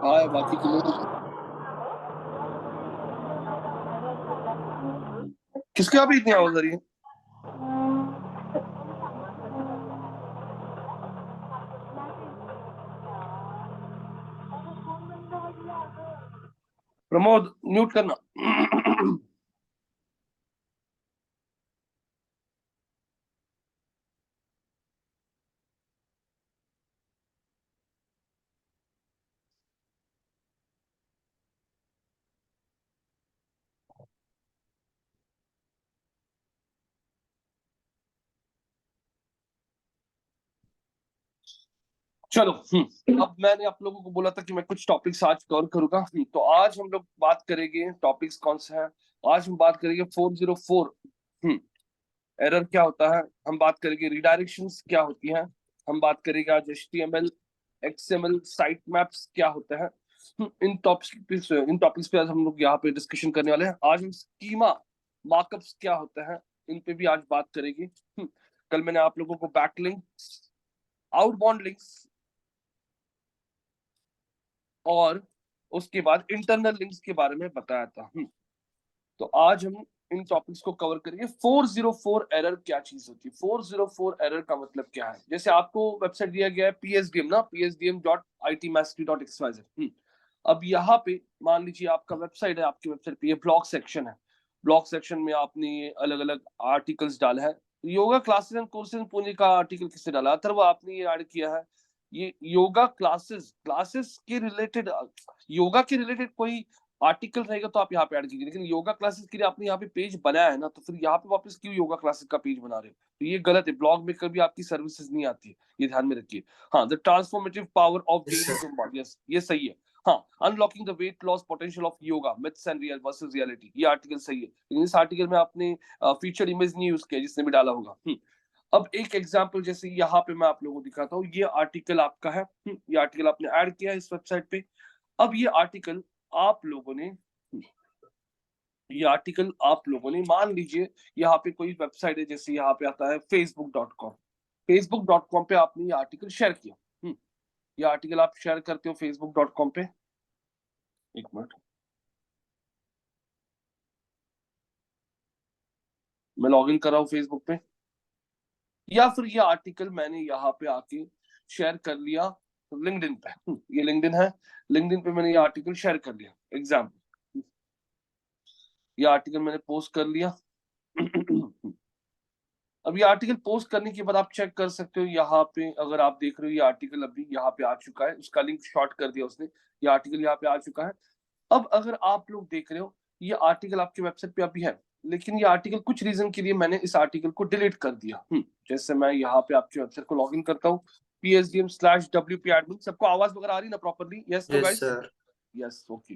हाय बाकी के लोग। किसके यहाँ पे इतनी आवाज आ रही है? प्रमोद म्यूट करना। चलो। अब मैंने आप लोगों को बोला था कि मैं कुछ टॉपिक्स आज कवर करूंगा। तो आज हम लोग बात करेंगे, टॉपिक्स कौन से हैं? आज हम बात करेंगे 404 एरर क्या होता है। हम बात करेंगे रिडायरेक्शंस क्या होती हैं। हम बात करेंगे आज HTML XML साइट मैप्स क्या होते हैं। इन टॉपिक्स पे आज हम लोग यहाँ पे डिस्कशन करने वाले हैं। आज हम स्कीमा मार्कअप्स क्या होते हैं इन पे भी आज बात करेंगे। कल मैंने आप लोगों को बैकलिंक्स, आउटबाउंड लिंक्स और उसके बाद इंटरनल लिंक्स के बारे में बताया था। तो आज हम इन टॉपिक्स को कवर करेंगे। 404 एरर क्या चीज होती है? 404 एरर का मतलब क्या है? जैसे आपको वेबसाइट दिया गया है PSDM ना, psdm.itmastery.xyz। अब यहाँ पे मान लीजिए आपका वेबसाइट है, आपकी वेबसाइट पे ये ब्लॉग सेक्शन है। ब्लॉग सेक्शन में आपने अलग अलग आर्टिकल्स डाला है। Yoga classes and courses Pune का आर्टिकल किसने डाला? अथर्व आपने ये ऐड किया है। ये योगा क्लासेस क्लासेस के रिलेटेड, योगा के रिलेटेड कोई आर्टिकल रहेगा तो आप यहाँ पे ऐड कीजिए। लेकिन योगा क्लासेस के लिए आपने यहाँ पे पेज बनाया है ना, तो फिर यहाँ पे वापस क्यों योगा क्लासेस का पेज बना रहे हो? तो ये गलत है। ब्लॉग में कभी आपकी सर्विसेज नहीं आती है, ये ध्यान में रखिए। हाँ, the transformative power of Yes, daily sir. Zumba, yes ये सही है। हाँ, unlocking the weight loss potential of yoga, myths and real versus reality, ये आर्टिकल सही है। लेकिन इस आर्टिकल में आपने फीचर इमेज नहीं यूज किया, जिसने भी डाला होगा। अब एक एग्जांपल जैसे यहाँ पे मैं आप लोगों को दिखाता हूँ। ये आर्टिकल आपका है। ये आर्टिकल आपने ऐड किया है इस वेबसाइट पे। अब ये आर्टिकल आप लोगों ने, मान लीजिए यहाँ पे कोई वेबसाइट है, जैसे यहाँ पे आता है facebook.com। facebook.com पे आपने ये आर्टिकल शेयर किया। ये आर्टिकल आप शेयर करते हो facebook.com पे। एक मिनट, मैं लॉग इन कर रहा हूँ फेसबुक पे। या फिर ये आर्टिकल मैंने यहाँ पे आके शेयर कर लिया लिंक्डइन पे। ये लिंक्डइन है। लिंक्डइन पे मैंने ये आर्टिकल शेयर कर लिया। एग्जाम्पल, ये आर्टिकल मैंने पोस्ट कर लिया। अब ये आर्टिकल पोस्ट करने के बाद आप चेक कर सकते हो यहाँ पे, अगर आप देख रहे हो ये आर्टिकल अभी यहाँ पे आ चुका है। उसका लिंक शॉर्ट कर दिया उसने, ये आर्टिकल यहाँ पे आ चुका है। अब अगर आप लोग देख रहे हो ये आर्टिकल आपकी वेबसाइट पे अभी है, लेकिन ये आर्टिकल कुछ रीजन के लिए मैंने इस आर्टिकल को डिलीट कर दिया। जैसे मैं यहाँ पे आपकी वेबसाइट को लॉग इन करता हूँ, psdm/wp admin। सबको आवाज वगैरह आ रही ना properly? Yes no Yes, guys? sir. Yes, okay.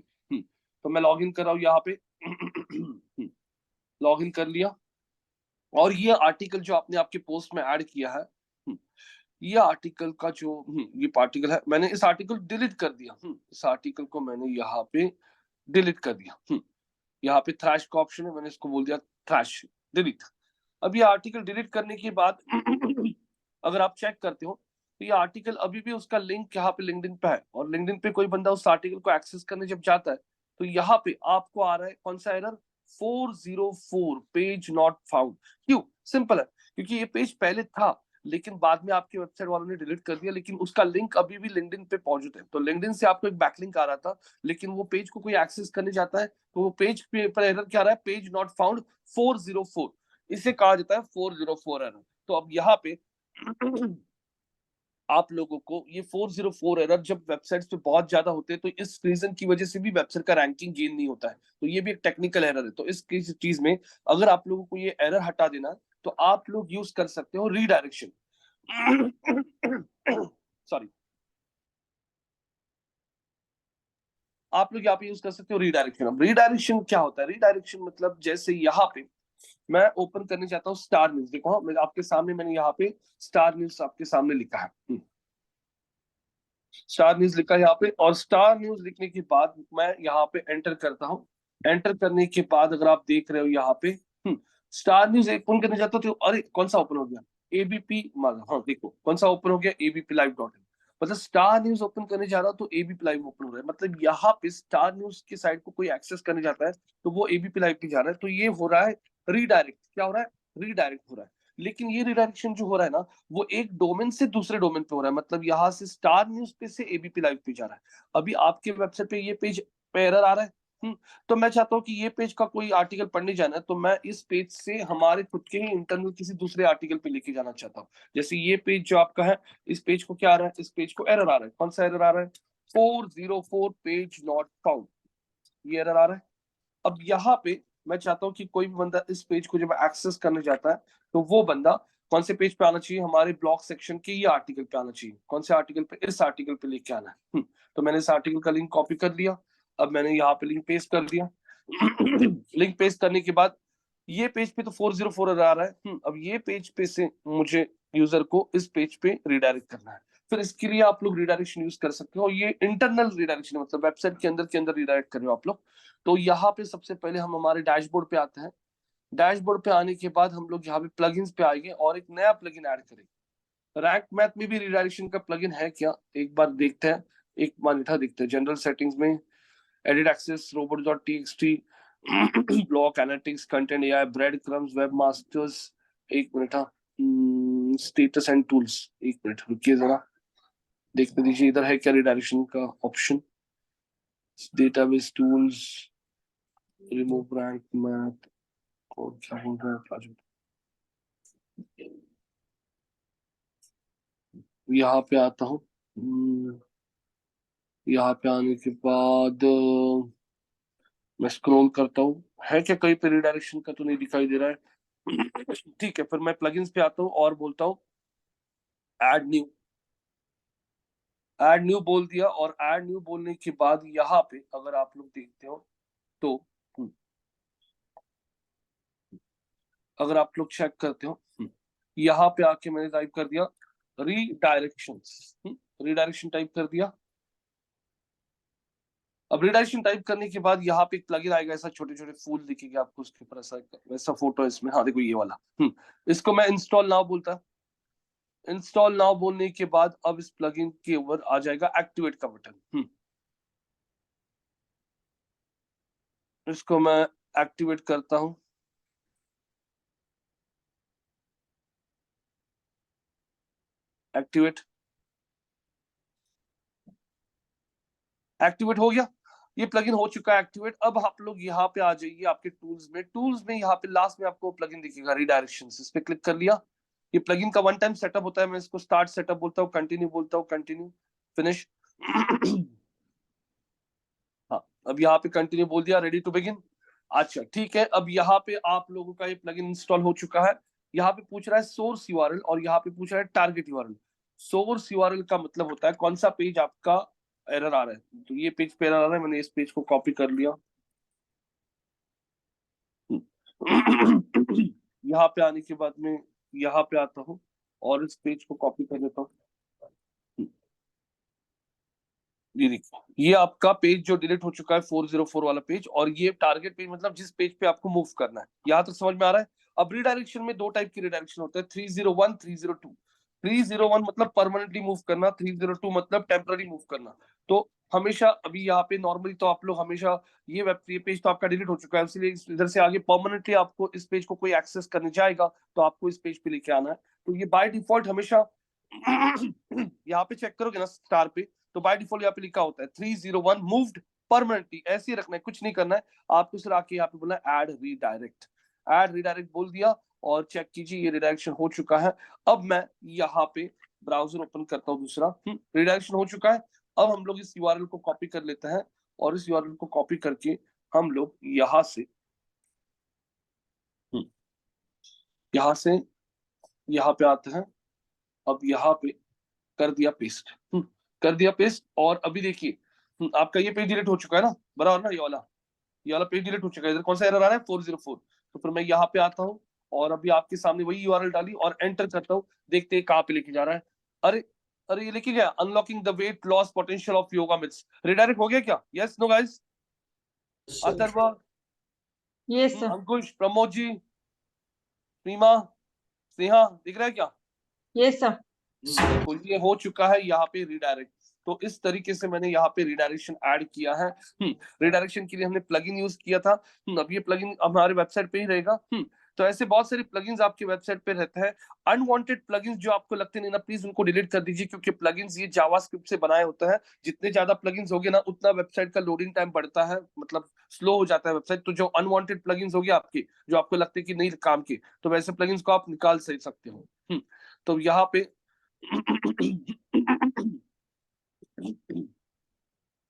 तो मैं लॉग इन कर रहा हूँ यहाँ पे। लॉग इन कर लिया। और ये आर्टिकल जो आपने आपके पोस्ट में ऐड किया है, ये आर्टिकल का जो ये आर्टिकल है, मैंने इस आर्टिकल डिलीट कर दिया। इस आर्टिकल को मैंने यहाँ पे डिलीट कर दिया। यहाँ पे थ्रैश का ऑप्शन है, मैंने इसको बोल दिया थ्रैश, डिलीट। अब ये आर्टिकल डिलीट करने के बाद अगर आप चेक करते हो तो ये आर्टिकल अभी भी उसका लिंक यहाँ पे लिंक्डइन पे है। और लिंक्डइन पे कोई बंदा उस आर्टिकल को एक्सेस करने जब जाता है तो यहाँ पे आपको आ रहा है कौन सा एरर? 404 page not found. क्यों? सिंपल है, क्योंकि ये पेज पहले था लेकिन बाद में आपके वेबसाइट वालों ने डिलीट कर दिया, लेकिन उसका लिंक अभी भी लिंक्डइन पे मौजूद है। तो लिंक्डइन से आपको एक बैकलिंक आ रहा था, लेकिन वो पेज को कोई एक्सेस करने जाता है तो वो पेज पे पर एरर क्या आ रहा है? Page not found 404। इसे कहा जाता है 404 एरर। तो अब यहाँ पे आप लोगों को ये 404 एरर जब वेबसाइट्स पे बहुत ज्यादा होते हैं तो इस रीजन की वजह से भी वेबसाइट का रैंकिंग गेन नहीं होता है। तो ये भी एक टेक्निकल एरर है। तो इस चीज में अगर आप लोगों को ये एरर हटा देना है तो आप लोग यूज कर सकते हो रीडायरेक्शन। सॉरी, आप लोग यहाँ पे यूज कर सकते हो रीडायरेक्शन। अब रीडायरेक्शन क्या होता है? रीडायरेक्शन मतलब जैसे यहाँ पे मैं ओपन करने चाहता हूँ स्टार न्यूज। देखो मैं आपके सामने, मैंने यहाँ पे स्टार न्यूज आपके सामने लिखा है। स्टार न्यूज लिखा है यहाँ पे। और स्टार न्यूज लिखने के बाद मैं यहाँ पे एंटर करता हूँ। एंटर करने के बाद अगर आप देख रहे हो यहाँ पे स्टार न्यूज ओपन करने जाता हूँ तो अरे कौन सा ओपन हो गया? एबीपी। हाँ देखो कौन सा ओपन हो गया? ABP Live.in। मतलब स्टार न्यूज ओपन करने जा रहा हूँ तो एबीपी लाइव ओपन हो रहा है, मतलब यहाँ पे स्टार न्यूज की साइट को कोई एक्सेस करने जाता है तो वो एबीपी लाइव पे जा रहा है, तो ये हो रहा है रीडायरेक्ट। क्या हो रहा है? रीडायरेक्ट हो रहा है। लेकिन ये रिडायरेक्शन जो हो रहा है ना, वो एक डोमेन से दूसरे डोमेन पे हो रहा है, मतलब यहाँ से स्टार न्यूज पे से एबीपी लाइव पे जा रहा है। अभी आपके वेबसाइट पे ये पेज पे एरर आ रहा है, तो मैं चाहता हूँ कि ये पेज का कोई आर्टिकल पढ़ने जाना है तो मैं इस पेज से हमारे खुद के ही इंटरनल किसी दूसरे आर्टिकल पे लेके जाना चाहता हूँ। जैसे ये पेज जो आपका है, इस पेज को क्या आ रहा है? इस पेज को एरर आ रहा है। कौन सा एरर आ रहा है? 404 पेज नॉट फाउंड, ये एरर आ रहा है। अब यहाँ पे मैं चाहता हूँ कि कोई भी बंदा इस पेज को जब एक्सेस करने जाता है तो वो बंदा कौन से पेज पे आना चाहिए? हमारे ब्लॉग सेक्शन के ये आर्टिकल पे आना चाहिए। कौन से आर्टिकल पे? इस आर्टिकल पे लेके आना है। तो मैंने इस आर्टिकल का लिंक कॉपी कर लिया। अब मैंने यहाँ पे लिंक पेस्ट कर दिया। लिंक पेस्ट करने के बाद ये पेज पे तो 404 आ रहा है। अब ये पेज पे से मुझे यूजर को इस पेज पे रिडायरेक्ट करना है। फिर इसके लिए आप लोग रिडायरेक्शन यूज कर सकते हो। ये इंटरनल रिडायरेक्शन है, मतलब वेबसाइट के अंदर रिडायरेक्ट कर रहे हो आप लोग। तो यहाँ पे सबसे पहले हम हमारे डैशबोर्ड पे आते हैं। डैशबोर्ड पे आने के बाद हम लोग यहाँ पे प्लगइन्स पे आएंगे और एक नया प्लगइन ऐड करेंगे। रैंक मैथ में भी रिडायरेक्शन का प्लगइन है क्या, एक बार देखते हैं। एक मॉनिटर देखते हैं जनरल सेटिंग्स में, edit access, robots.txt, block analytics, content AI, breadcrumbs, webmasters. एक मिनट, हाँ, स्टेटस एंड टूल्स। एक मिनट रुकिए जरा, देखते दीजिए इधर है क्या रिडायरेक्शन का option. Database tools, remove rank math, और क्या बोल रहा है प्रोजेक्ट। यहाँ पे आता हूँ। यहाँ पे आने के बाद मैं स्क्रॉल करता हूँ, है क्या कहीं पे रिडायरेक्शन का? तो नहीं दिखाई दे रहा है। ठीक है, फिर मैं प्लगइन्स पे आता हूँ और बोलता हूँ ऐड न्यू। ऐड न्यू बोल दिया, और ऐड न्यू बोलने के बाद यहाँ पे अगर आप लोग देखते हो तो अगर आप लोग चेक करते हो, यहाँ पे आके मैंने टाइप कर दिया रीडायरेक्शन। रीडायरेक्शन टाइप कर दिया। अब रिडायरेक्शन टाइप करने के बाद यहाँ पे एक प्लगइन आएगा, ऐसा छोटे छोटे फूल दिखेगा आपको उसके ऊपर, ऐसा वैसा फोटो इसमें। हाँ देखो ये वाला। इसको मैं इंस्टॉल नाउ बोलता। इंस्टॉल नाउ बोलने के बाद अब इस प्लगइन के ऊपर आ जाएगा एक्टिवेट का बटन। इसको मैं एक्टिवेट करता हूं। एक्टिवेट, एक्टिवेट हो गया। ये प्लगइन हो चुका है एक्टिवेट। अब आप लोग यहाँ पे आ जाइए आपके टूल्स में। टूल्स में यहाँ पे लास्ट में आपको प्लगइन दिखेगा रिडायरेक्शन, इस पे क्लिक कर लिया। ये प्लगइन का वन टाइम सेटअप होता है। मैं इसको स्टार्ट सेटअप बोलता हूँ, कंटिन्यू बोलता हूँ, कंटिन्यू, फिनिश। हाँ, अब यहाँ पे कंटिन्यू बोल दिया, रेडी टू बिगिन। अच्छा ठीक है, अब यहाँ पे आप लोगों का ये प्लगइन इंस्टॉल हो चुका है। यहाँ पे पूछ रहा है सोर्स यूआरएल और यहाँ पे पूछ रहा है टारगेट यूआरएल। सोर्स यूआरएल का मतलब होता है कौन सा पेज आपका एरर आ रहा है। तो ये पेज पे एरर आ रहा है, मैंने इस पेज को कॉपी कर लिया। यहाँ पे आने के बाद में यहाँ पे आता हूँ और इस पेज को कॉपी कर लेता हूँ। ये देखिए, ये आपका पेज जो डिलीट हो चुका है 404 वाला पेज, और ये टारगेट पेज मतलब जिस पेज पे आपको मूव करना है। यहाँ तक समझ में आ रहा है? अब रिडायरेक्शन में दो टाइप की रिडायरेक्शन होता है, 301, 302। 301 मतलब परमानेंटली मूव करना, 302 मतलब टेम्पररी मूव करना। तो हमेशा अभी यहाँ पे नॉर्मली तो आप लोग हमेशा ये पेज तो आपका डिलीट हो चुका है, इसलिए इधर से आगे परमानेंटली आपको इस पेज को कोई एक्सेस करने जाएगा तो आपको इस पेज पे लेके आना है। तो ये बाय डिफॉल्ट हमेशा यहाँ पे चेक करोगे ना स्टार पे, तो बाय डिफॉल्ट यहाँ पे लिखा होता है 301 मूव्ड परमानेंटली, ऐसे ही रखना है, कुछ नहीं करना है आपको। सिर्फ आके यहाँ पे बोलना है ऐड रीडायरेक्ट। ऐड रीडायरेक्ट बोल दिया और चेक कीजिए ये रिडायरेक्शन हो चुका है। अब मैं यहाँ पे ब्राउजर ओपन करता हूँ दूसरा। रिडायरेक्शन हो चुका है। अब हम लोग इस यूआरएल को कॉपी कर लेते हैं और इस यूआरएल को कॉपी करके हम लोग यहाँ से यहाँ पे आते हैं। अब यहाँ पे कर दिया पेस्ट। कर दिया पेस्ट, और अभी देखिए आपका ये पेज डिलीट हो चुका है ना, बराबर ना? ये वाला पेज डिलीट हो चुका है। इधर कौन सा एरर आ रहा है? 404। तो फिर मैं यहाँ पे आता हूँ और अभी आपके सामने वही यूआरएल डाली और एंटर करता हूँ। देखते हैं कहाँ पे लेके जा रहा है। अरे अरे, ये लेके गया unlocking the weight loss potential of yoga myths. Redirect हो गया क्या? Yes no guys? Atharva, yes sir. Ankush, Pramod ji, Seema, Sneha, दिख रहा है क्या? Yes sir. देखो ये हो चुका है यहाँ पे रिडायरेक्ट। तो इस तरीके से मैंने यहाँ पे रिडायरेक्शन ऐड किया है। रिडायरेक्शन के लिए हमने प्लगइन यूज किया था। अब ये प्लगइन हमारे वेबसाइट पे ही रहेगा। तो ऐसे बहुत सारे प्लगइन्स आपके वेबसाइट पे रहते हैं। अनवांटेड प्लगइन्स जो आपको लगते नहीं ना, प्लीज उनको डिलीट कर दीजिए, क्योंकि प्लगइन्स ये जावास्क्रिप्ट से बनाए होते हैं। जितने ज्यादा प्लगइन्स होंगे ना, उतना वेबसाइट का लोडिंग टाइम बढ़ता है, मतलब स्लो हो जाता है वेबसाइट। तो जो अनवांटेड प्लगइन्स होगी आपकी, जो आपको लगते हैं कि नहीं काम की, तो वैसे प्लगइन्स को आप निकाल सही सकते हो। तो यहाँ पे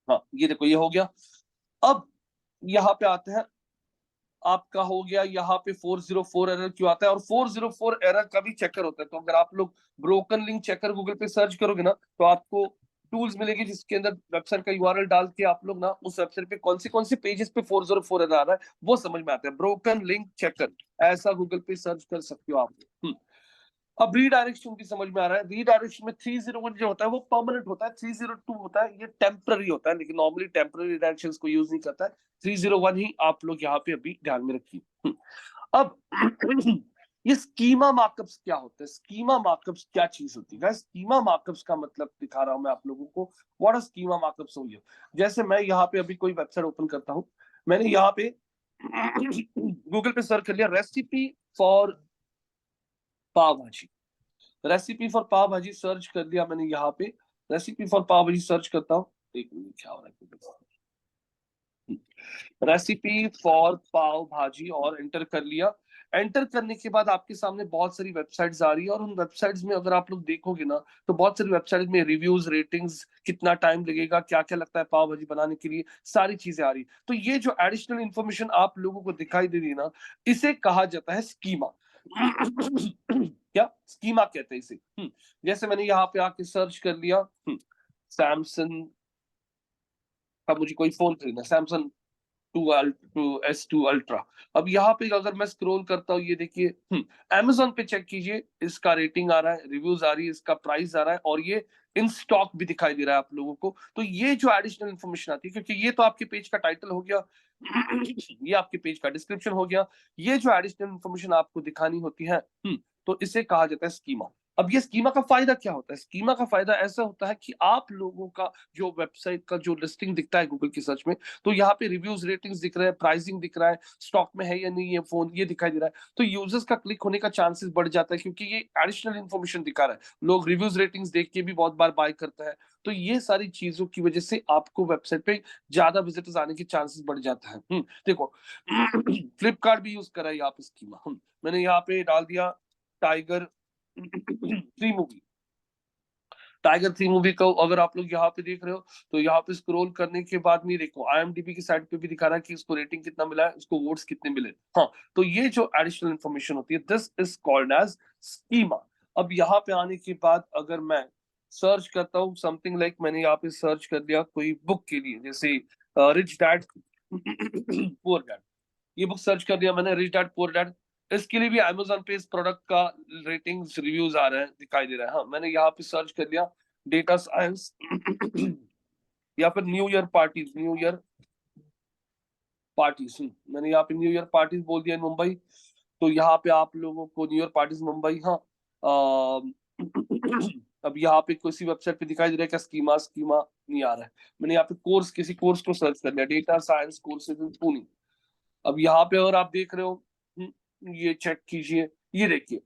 हाँ, ये देखो ये हो गया। अब यहाँ पे आते हैं, आपका हो गया यहाँ पे 404 एरर क्यों आता है, और 404 एरर का भी चेकर होता है। तो अगर आप लोग ब्रोकन लिंक चेकर गूगल पे सर्च करोगे ना, तो आपको टूल्स मिलेगी जिसके अंदर वेबसाइट का यूआरएल डाल के आप लोग ना उस वेबसाइट पे कौन से पेजेस पे 404 एरर आ रहा है वो समझ में आता है। ब्रोकन लिंक चेकर ऐसा गूगल पे सर्च कर सकते हो आप। अब रीडायरेक्शन भी समझ में आ रहा है। रीडायरेक्शन में 301 जो होता है वो परमानेंट होता है, 302 होता है ये टेम्पररी होता है, लेकिन नॉर्मली टेम्पररी रिडायरेक्शंस को यूज नहीं करता है। 301 ही आप लोग यहाँ पे अभी ध्यान में रखिए। अब ये स्कीमा मार्कअप्स क्या होता है, स्कीमा मार्कअप्स क्या चीज होती है? स्कीमा मार्कअप्स का मतलब दिखा रहा हूं मैं आप लोगों को। व्हाट आर स्कीमा मार्कअप्स हो? जैसे मैं यहाँ पे अभी कोई वेबसाइट ओपन करता हूँ, मैंने यहाँ पे गूगल पे सर्च कर लिया रेसिपी फॉर पाव भाजी। रेसिपी फॉर पाव भाजी सर्च कर दिया मैंने यहाँ पे। रेसिपी फॉर पाव भाजी सर्च करता हूँ, एक मिनट क्या हो रहा है। रेसिपी फॉर पाव भाजी और एंटर कर लिया। एंटर करने के बाद आपके सामने बहुत सारी वेबसाइट्स आ रही है, और उन वेबसाइट्स में अगर आप लोग देखोगे ना, तो बहुत सारी वेबसाइट्स में रिव्यूज, रेटिंग्स, कितना टाइम लगेगा, क्या क्या लगता है पाव भाजी बनाने के लिए, सारी चीजें आ रही। तो ये जो एडिशनल इंफॉर्मेशन आप लोगों को दिखाई दे रही है ना, इसे कहा जाता है स्कीमा। क्या स्कीमा कहते हैं इसे। जैसे मैंने यहाँ पे आके सर्च कर लिया, सैमसंग का मुझे कोई फोन खरीदना, सैमसंग टू अल्ट्रा। अब यहाँ पे अगर मैं स्क्रॉल करता हूँ, ये देखिए Amazon पे चेक कीजिए, इसका रेटिंग आ रहा है, रिव्यूज आ रही है, इसका प्राइस आ रहा है, और ये इन स्टॉक भी दिखाई दे रहा है आप लोगों को। तो ये जो एडिशनल इंफॉर्मेशन आती है, क्योंकि ये तो आपके पेज का टाइटल हो गया, ये आपके पेज का डिस्क्रिप्शन हो गया, ये जो एडिशनल इंफॉर्मेशन आपको दिखानी होती है, तो इसे कहा जाता है स्कीमा। अब ये स्कीमा का फायदा क्या होता है? स्कीमा का फायदा ऐसा होता है कि आप लोगों का जो वेबसाइट का जो लिस्टिंग दिखता है गूगल की सर्च में, तो यहाँ पे रिव्यूज, रेटिंग्स दिख रहा है, प्राइसिंग दिख रहा है, स्टॉक में है या नहीं ये फोन, ये दिखाई दे रहा है। तो यूजर्स का क्लिक होने का चांसेस बढ़ जाता है, क्योंकि ये एडिशनल इन्फॉर्मेशन दिखा रहा है। लोग रिव्यूज, रेटिंग्स देख के भी बहुत बार बाय करता है। तो ये सारी चीजों की वजह से आपको वेबसाइट पे ज्यादा विजिटर्स आने के चांसेस बढ़ जाता है। देखो फ्लिपकार्ट भी यूज कर रहा है यहाँ पे स्कीमा। मैंने यहाँ पे डाल दिया टाइगर 3 मूवी। टाइगर 3 मूवी को अगर आप लोग यहाँ पे देख रहे हो, तो यहाँ पे स्क्रॉल करने के बाद में देखो IMDb की साइट पे भी दिखा रहा है कि इसको रेटिंग कितना मिला है, उसको वोट्स कितने मिले। हाँ, तो ये जो एडिशनल इंफॉर्मेशन होती है, this is called as schema. अब यहाँ पे आने के बाद अगर मैं सर्च करता हूँ समथिंग लाइक, मैंने यहाँ पे सर्च कर दिया कोई बुक के लिए, जैसे रिच डैड पुअर डैड, ये बुक सर्च कर दिया मैंने, रिच डैड पुअर डैड। इसके लिए भी अमेजोन पे इस प्रोडक्ट का रेटिंग्स, रिव्यूज आ रहे हैं, दिखाई दे रहा है। हाँ, मैंने यहाँ पे सर्च कर लिया डेटा साइंस या फिर new year parties, new year parties. मैंने यहाँ पे न्यू ईयर पार्टीज बोल दिया इन मुंबई। तो यहाँ पे आप लोगों को न्यू ईयर पार्टीज मुंबई, हाँ। अब यहाँ पे किसी वेबसाइट पे दिखाई दे रहा है क्या स्कीमा? स्कीमा नहीं आ रहा है। मैंने यहाँ पे कोर्स, किसी कोर्स को सर्च कर लिया, data science courses in Pune. अब यहाँ पे अगर आप देख रहे हो, ये चेक कीजिए, ये देखिए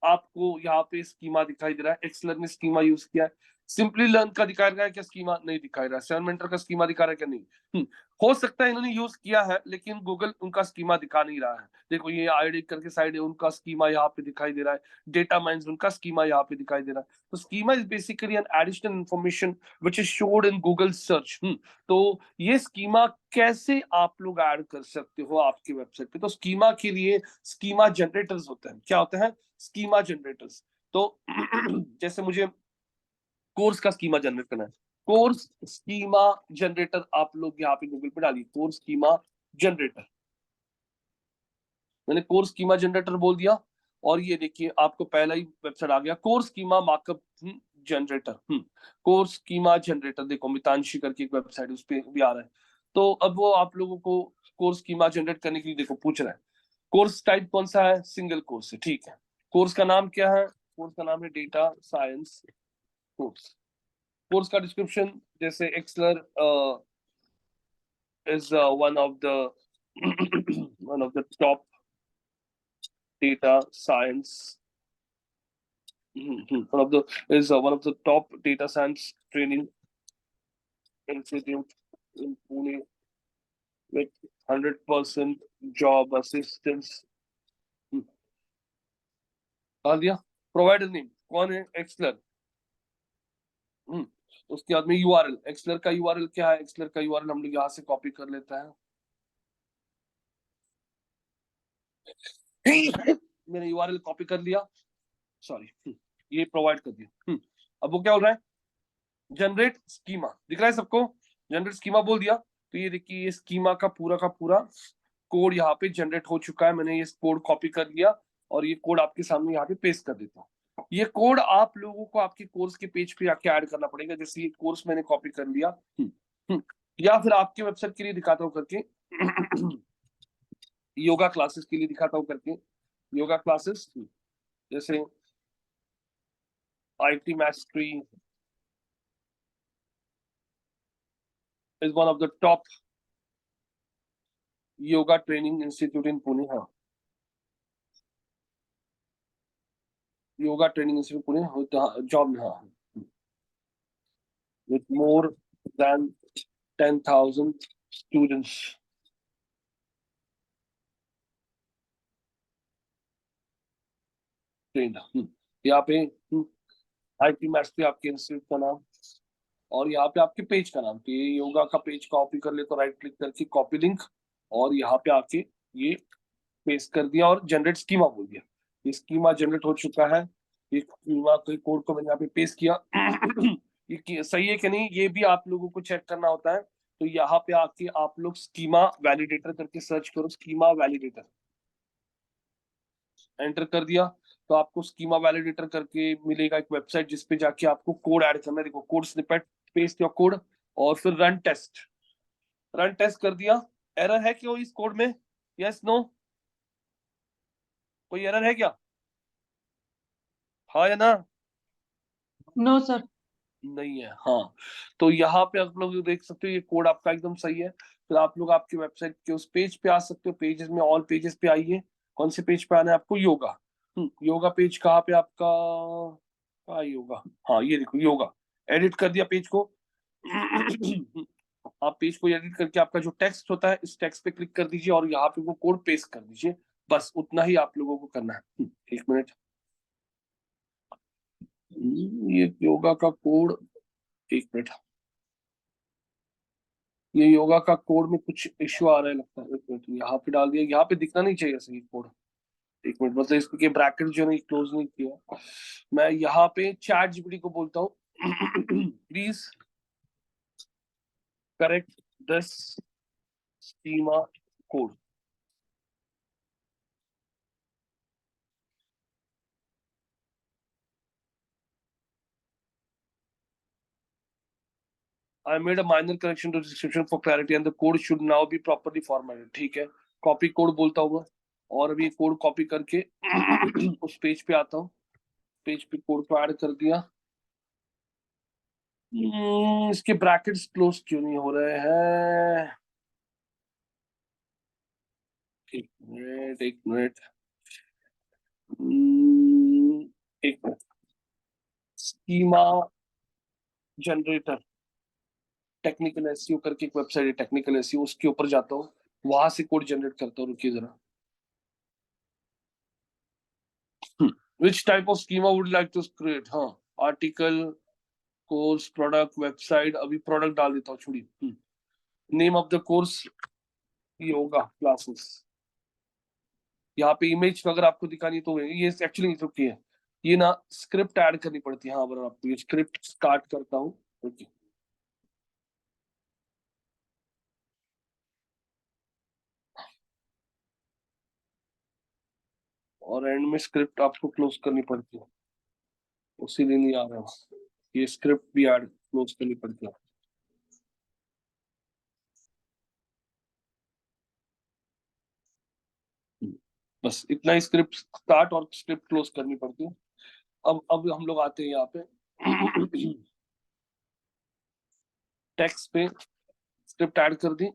आपको यहाँ पे स्कीमा दिखाई दे रहा है। एक्सलर्न ने स्कीमा यूज किया है। सिंपली लर्न का दिखा रहा है क्या स्कीमा? नहीं दिखाई रहा है। सेवन मेंटर का स्कीमा दिखा रहा है क्या? नहीं। हो सकता है इन्होंने यूज किया है, लेकिन गूगल उनका स्कीमा दिखा नहीं रहा है। देखो ये आईडी करके साइड है, उनका स्कीमा यहाँ पे दिखाई दे रहा है। डेटा माइंस, उनका स्कीमा यहाँ पे दिखाई दे रहा है। तो schema is basically an additional information which is showed in Google search. तो ये स्कीमा कैसे आप लोग ऐड कर सकते हो आपकी वेबसाइट पे? तो स्कीमा के लिए स्कीमा जनरेटर्स होते हैं। क्या होते हैं? Schema generators. तो जैसे मुझे कोर्स का स्कीमा जनरेट करना है, कोर्स स्कीमा जनरेटर आप लोग यहाँ पे गूगल पे डालिए, कोर्स स्कीमा जनरेटर। मैंने कोर्स स्कीमा जनरेटर बोल दिया, और ये देखिए आपको पहला ही वेबसाइट आ गया, course schema markup generator. Course schema generator, देखो मितांशी करके एक वेबसाइट, उस पे भी आ रहा है। तो अब वो आप लोगों को कोर्स स्कीमा जनरेट करने के लिए देखो पूछ रहा है कोर्स टाइप कौन सा है, सिंगल कोर्स है, ठीक है। कोर्स का नाम क्या है? कोर्स का नाम है डेटा साइंस कोर्स। कोर्स का डिस्क्रिप्शन जैसे एक्सलर is one of the one of the top data science one of the is one of the top data science training institute in Pune with 100% job assistance. कहा दिया provider name कौन है एक्सलर। उसके बाद में URL, एक्सलर का URL क्या है, एक्सलर का यूआरएल हम लोग यहाँ से कॉपी कर लेते हैं। मैंने यूआरएल कॉपी कर लिया, सॉरी ये प्रोवाइड कर दिया। अब वो क्या हो रहा है, जनरेट स्कीमा दिख रहा है सबको, जनरेट स्कीमा बोल दिया तो ये देखिए ये स्कीमा का पूरा कोड यहाँ पे जनरेट हो चुका है। मैंने ये कोड कॉपी कर लिया और ये कोड आपके सामने यहाँ पे पेस्ट कर देता हूँ। ये कोड आप लोगों को आपके कोर्स के पेज पे आके ऐड करना पड़ेगा। जैसे ये कोर्स मैंने कॉपी कर लिया, या फिर आपके वेबसाइट के लिए दिखाता हूँ करके, योगा क्लासेस के लिए दिखाता हूँ करके, योगा क्लासेस जैसे IT Mastery is one of the top yoga training institute in Pune. हाँ, yoga training institute Pune job में, हाँ, with more than 10,000 students. trained. यहाँ पे IT Mastery आपके इंस्टीट्यूट का नाम और यहाँ पे आपके पेज का नाम। तो ये योगा का पेज कॉपी कर ले तो राइट क्लिक करके कॉपी लिंक और यहाँ पे आके ये पेस्ट कर दिया और जनरेट स्कीमा बोल दिया। ये स्कीमा जनरेट हो चुका है। ये स्कीमा के कोड को मैंने यहाँ पे पेस्ट किया। ये सही है कि नहीं ये भी आप लोगों को चेक करना होता है। तो यहाँ पे आके आप लोग स्कीमा वैलिडेटर करके सर्च करो, स्कीमा वैलिडेटर एंटर कर दिया तो आपको स्कीमा वैलिडेटर करके मिलेगा एक वेबसाइट जिसपे जाके आपको कोड ऐड करना है। देखो code snippet, paste your code और फिर रन टेस्ट। रन टेस्ट कर दिया। एरर है क्यों इस कोड में, यस नो, कोई एरर है क्या, हाँ या ना, नो सर। नहीं है, हाँ। तो यहाँ पे आप लोग देख सकते हो ये कोड आपका एकदम सही है। फिर आप लोग आपके वेबसाइट के उस पेज पे आ सकते हो। पेजेस में ऑल पेजेस पे आइए। कौन से पेज पे आना है आपको, योगा। योगा पेज कहाँ पे आपका, कहाँ योगा, हाँ ये देखो योगा। एडिट कर दिया पेज को। आप पेज को एडिट करके आपका जो टेक्स्ट होता है इस टेक्स्ट पे क्लिक कर दीजिए और यहाँ पे वो कोड पेस्ट कर दीजिए। बस उतना ही आप लोगों को करना है। एक मिनट, ये योगा का कोड, एक मिनट, ये योगा का कोड में कुछ इश्यू आ रहा है लगता है। एक मिनट, यहाँ पे डाल दिया, यहाँ पे दिखना नहीं चाहिए सही कोड। एक मिनट, मतलब इसके ब्रैकेट जो नहीं क्लोज नहीं किया। मैं यहाँ पे चैट जीपीटी को बोलता हूँ, please correct this schema code. I made a minor correction to the description for clarity and the code should now be properly formatted. ठीक है, कॉपी कोड बोलता हूँ और अभी कोड कॉपी करके उस पेज पे आता हूँ। पेज पे कोड को ऐड कर दिया। इसके ब्रैकेट्स क्लोज क्यों नहीं हो रहे हैं, एक मिनट एक मिनट, एक minute. Schema generator technical SEO करके एक वेबसाइट है, टेक्निकल एसईओ, उसके ऊपर जाता हूँ, वहां से कोड जनरेट करता हूँ। रुकिए जरा। Which type of schema would like to create, हाँ, आर्टिकल, कोर्स, प्रोडक्ट, वेबसाइट। अभी प्रोडक्ट डाल देता हूँ, छोड़िए। Name of the course yoga classes. यहाँ पे इमेज अगर आपको दिखानी तो ये एक्चुअली रुकी है, ये ना स्क्रिप्ट ऐड करनी पड़ती है। हाँ बराबर, आपको ये स्क्रिप्ट स्टार्ट करता हूँ। ओके, और एंड में स्क्रिप्ट आपको क्लोज करनी पड़ती है, उसीलिए नहीं आ रहा है। ये स्क्रिप्ट भी ऐड क्लोज करनी पड़ती है। बस इतना ही, स्क्रिप्ट स्टार्ट और स्क्रिप्ट क्लोज करनी पड़ती है। अब हम लोग आते हैं यहाँ पे टेक्स्ट पे स्क्रिप्ट ऐड कर दी।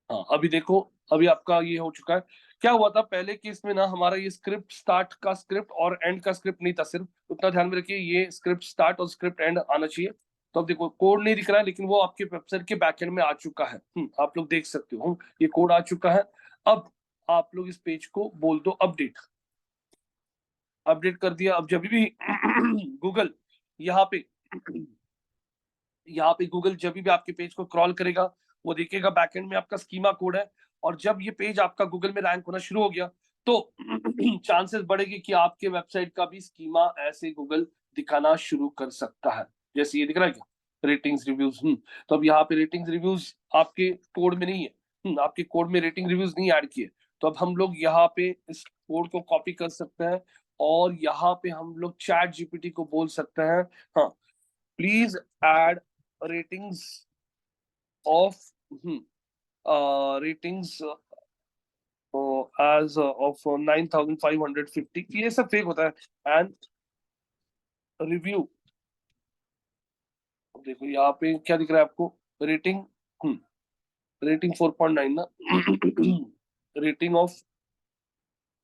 हाँ, अभी देखो, अभी आपका ये हो चुका है। क्या हुआ था पहले केस में ना, हमारा ये स्क्रिप्ट स्टार्ट का स्क्रिप्ट और एंड का स्क्रिप्ट नहीं था, सिर्फ उतना ध्यान में रखिए, ये स्क्रिप्ट स्टार्ट और स्क्रिप्ट एंड आना चाहिए। तो अब देखो कोड नहीं दिख रहा है, लेकिन वो आपके वेबसाइट के बैकएंड में आ चुका है। आप लोग देख सकते हो ये कोड आ चुका है। अब आप लोग इस पेज को बोल दो अपडेट। अपडेट कर दिया। अब जब भी गूगल यहाँ पे गूगल जब भी आपके पेज को क्रॉल करेगा, वो देखेगा बैकएंड में आपका स्कीमा कोड है। और जब ये पेज आपका गूगल में रैंक होना शुरू हो गया, तो चांसेस बढ़ेगी कि आपके वेबसाइट का भी स्कीमा ऐसे गूगल दिखाना शुरू कर सकता है। जैसे ये दिख रहा है क्या, रेटिंग्स रिव्यूज। तो अब यहाँ पे रेटिंग्स रिव्यूज आपके कोड में नहीं है। आपके कोड में रेटिंग रिव्यूज नहीं ऐड किए। तो अब हम लोग यहाँ पे इस कोड को कॉपी कर सकते हैं, और यहाँ पे हम लोग चैट जीपीटी को बोल सकते हैं, हाँ please add ratings of ratings as of 9550, ये सब फेक होता है। एंड रिव्यू, देखो यहाँ पे क्या दिख रहा है आपको, रेटिंग रेटिंग 4.9 ना, rating of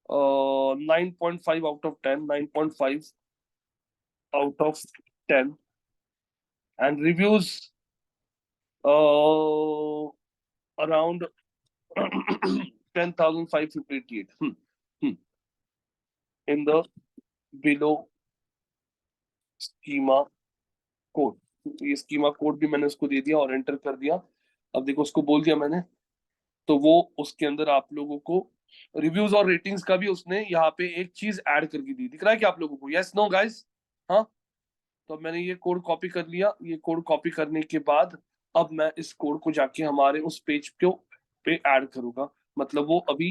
9.5 out of 10, 9.5 out of 10, and reviews around 10,558 in the below schema code. तो ये स्कीमा कोड भी मैंने उसको दे दिया और एंटर कर दिया। अब देखो उसको बोल दिया मैंने, तो वो उसके अंदर आप लोगों को रिव्यूज और रेटिंग्स का भी उसने यहाँ पे एक चीज ऐड करके दी। दिख रहा है कि आप लोगों को, यस नो गाइस? हाँ, तो मैंने ये कोड कॉपी कर लिया। ये कोड कॉपी करने के बाद अब मैं इस कोड को जाके हमारे उस पेज पे ऐड करूंगा। मतलब वो अभी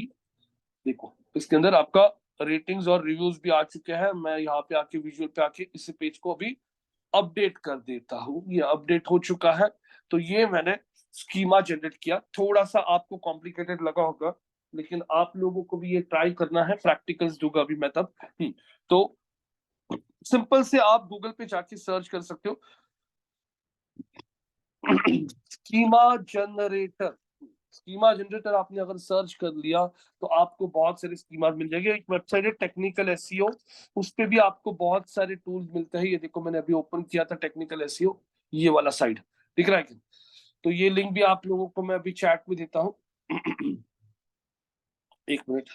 देखो इसके अंदर आपका रेटिंग्स और रिव्यूज भी आ चुके हैं। मैं यहाँ पे आके विजुअल पे आके इस पेज को अभी अपडेट कर देता हूँ। ये अपडेट हो चुका है। तो ये मैंने स्कीमा जनरेट किया। थोड़ा सा आपको कॉम्प्लिकेटेड लगा होगा, लेकिन आप लोगों को भी ये ट्राई करना है। प्रैक्टिकल्स दूंगा अभी मैं तब। तो सिंपल से आप गूगल पे जाके सर्च कर सकते हो, स्कीमा जनरेटर। स्कीमा जनरेटर आपने अगर सर्च कर लिया, तो आपको बहुत सारे स्कीमा मिल जाएंगे। एक वेबसाइट है टेक्निकल एसईओ, उस पे भी आपको बहुत सारे टूल्स मिलते हैं। ये देखो मैंने अभी ओपन किया था टेक्निकल एसईओ, ये वाला साइट दिख रहा है क्या? तो ये लिंक भी आप लोगों को मैं अभी चैट में देता हूँ। एक मिनट।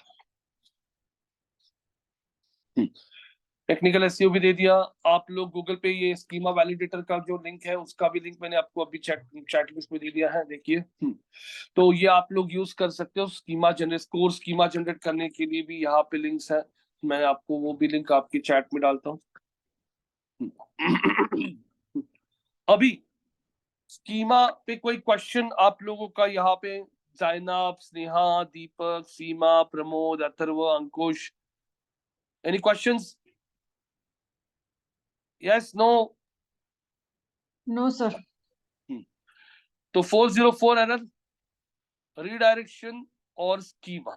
टेक्निकल एसईओ भी दे दिया। आप लोग गूगल पे ये स्कीमा वैलिडेटर का जो लिंक है, उसका भी लिंक मैंने आपको अभी चैट में दे दिया है, देखिए। तो ये आप लोग यूज कर सकते हो schema generate, score schema generate करने के लिए भी यहाँ पे लिंक्स है। मैं आपको वो भी लिंक आपके चैट में डालता हूँ। अभी स्कीमा पे कोई क्वेश्चन आप लोगों का यहाँ पे? Zainab, Sneha, Deepak, Seema, Pramod, Atharva, Ankush, any questions? Yes, no? No sir. तो 404 एरर, रीडायरेक्शन और स्कीमा।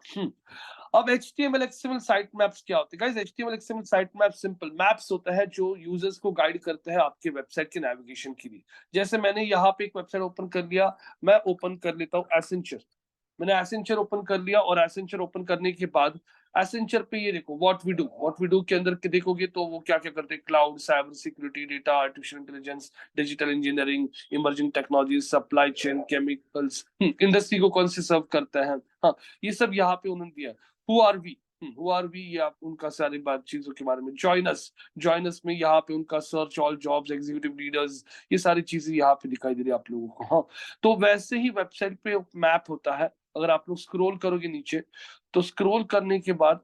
अब HTML XML साइट मैप्स क्या होते हैं guys? HTML XML site map simple maps होता है जो यूजर्स को गाइड करते हैं आपके वेबसाइट के नेविगेशन के लिए। जैसे मैंने यहाँ पे एक वेबसाइट ओपन कर लिया, मैं ओपन कर लेता हूँ एसेंचर। मैंने एसेंचर ओपन कर लिया, और एसेंचर ओपन करने के बाद एसेंचर पे ये देखो व्हाट वी डू के अंदर के देखोगे तो वो क्या क्या करते हैं, cloud, cyber security, data, artificial intelligence, digital engineering, emerging technology, supply chain, chemicals, industry को कौन से सर्व करते हैं। हाँ, ये सब यहाँ पे उन्होंने दिया। हु आर वी, ये आप उनका सारी बात चीजों के बारे में। जॉइनस में यहाँ पे उनका search all jobs, executive leaders, ये सारी चीजें यहाँ पे दिखाई दे रही है आप लोगों को। हाँ, तो वैसे ही वेबसाइट पे मैप होता है। अगर आप लोग स्क्रॉल करोगे नीचे, तो स्क्रॉल करने के बाद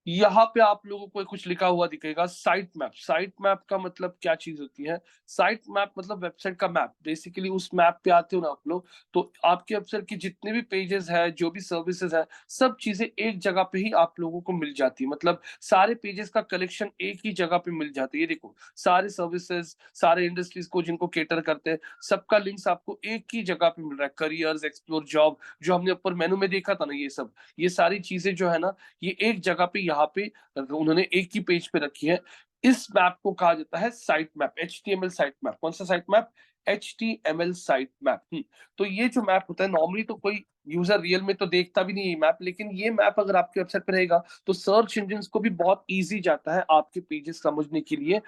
यहाँ पे आप लोगों को कुछ लिखा हुआ दिखेगा, साइट मैप। साइट मैप का मतलब क्या चीज होती है? साइट मैप मतलब वेबसाइट का मैप। बेसिकली उस मैप पे आते हो ना आप लोग, तो आपके वेबसाइट की जितने भी पेजेस है, जो भी सर्विसेज है, सब चीजें एक जगह पे ही आप लोगों को मिल जाती है। मतलब सारे पेजेस का कलेक्शन एक ही जगह पे मिल जाती है। ये देखो सारे सर्विसेज, सारे इंडस्ट्रीज को जिनको केटर करते हैं, सबका लिंक्स आपको एक ही जगह पे मिल रहा है। करियर्स, एक्सप्लोर जॉब, जो हमने ऊपर मेनू में देखा था ना, ये सब, ये सारी चीजें जो है ना, ये एक जगह पे यहाँ पे उन्होंने एक ही पेज पे रखी है। इस मैप को कहा जाता है site map, HTML site map. कौन सा site map? HTML site map. तो ये जो मैप होता है, नॉर्मली तो कोई यूजर रियल में तो देखता भी नहीं है मैप, लेकिन ये मैप अगर आपके वेबसाइट पर रहेगा तो सर्च इंजिन को भी बहुत इजी जाता है आपके पेजेस समझने के लिए।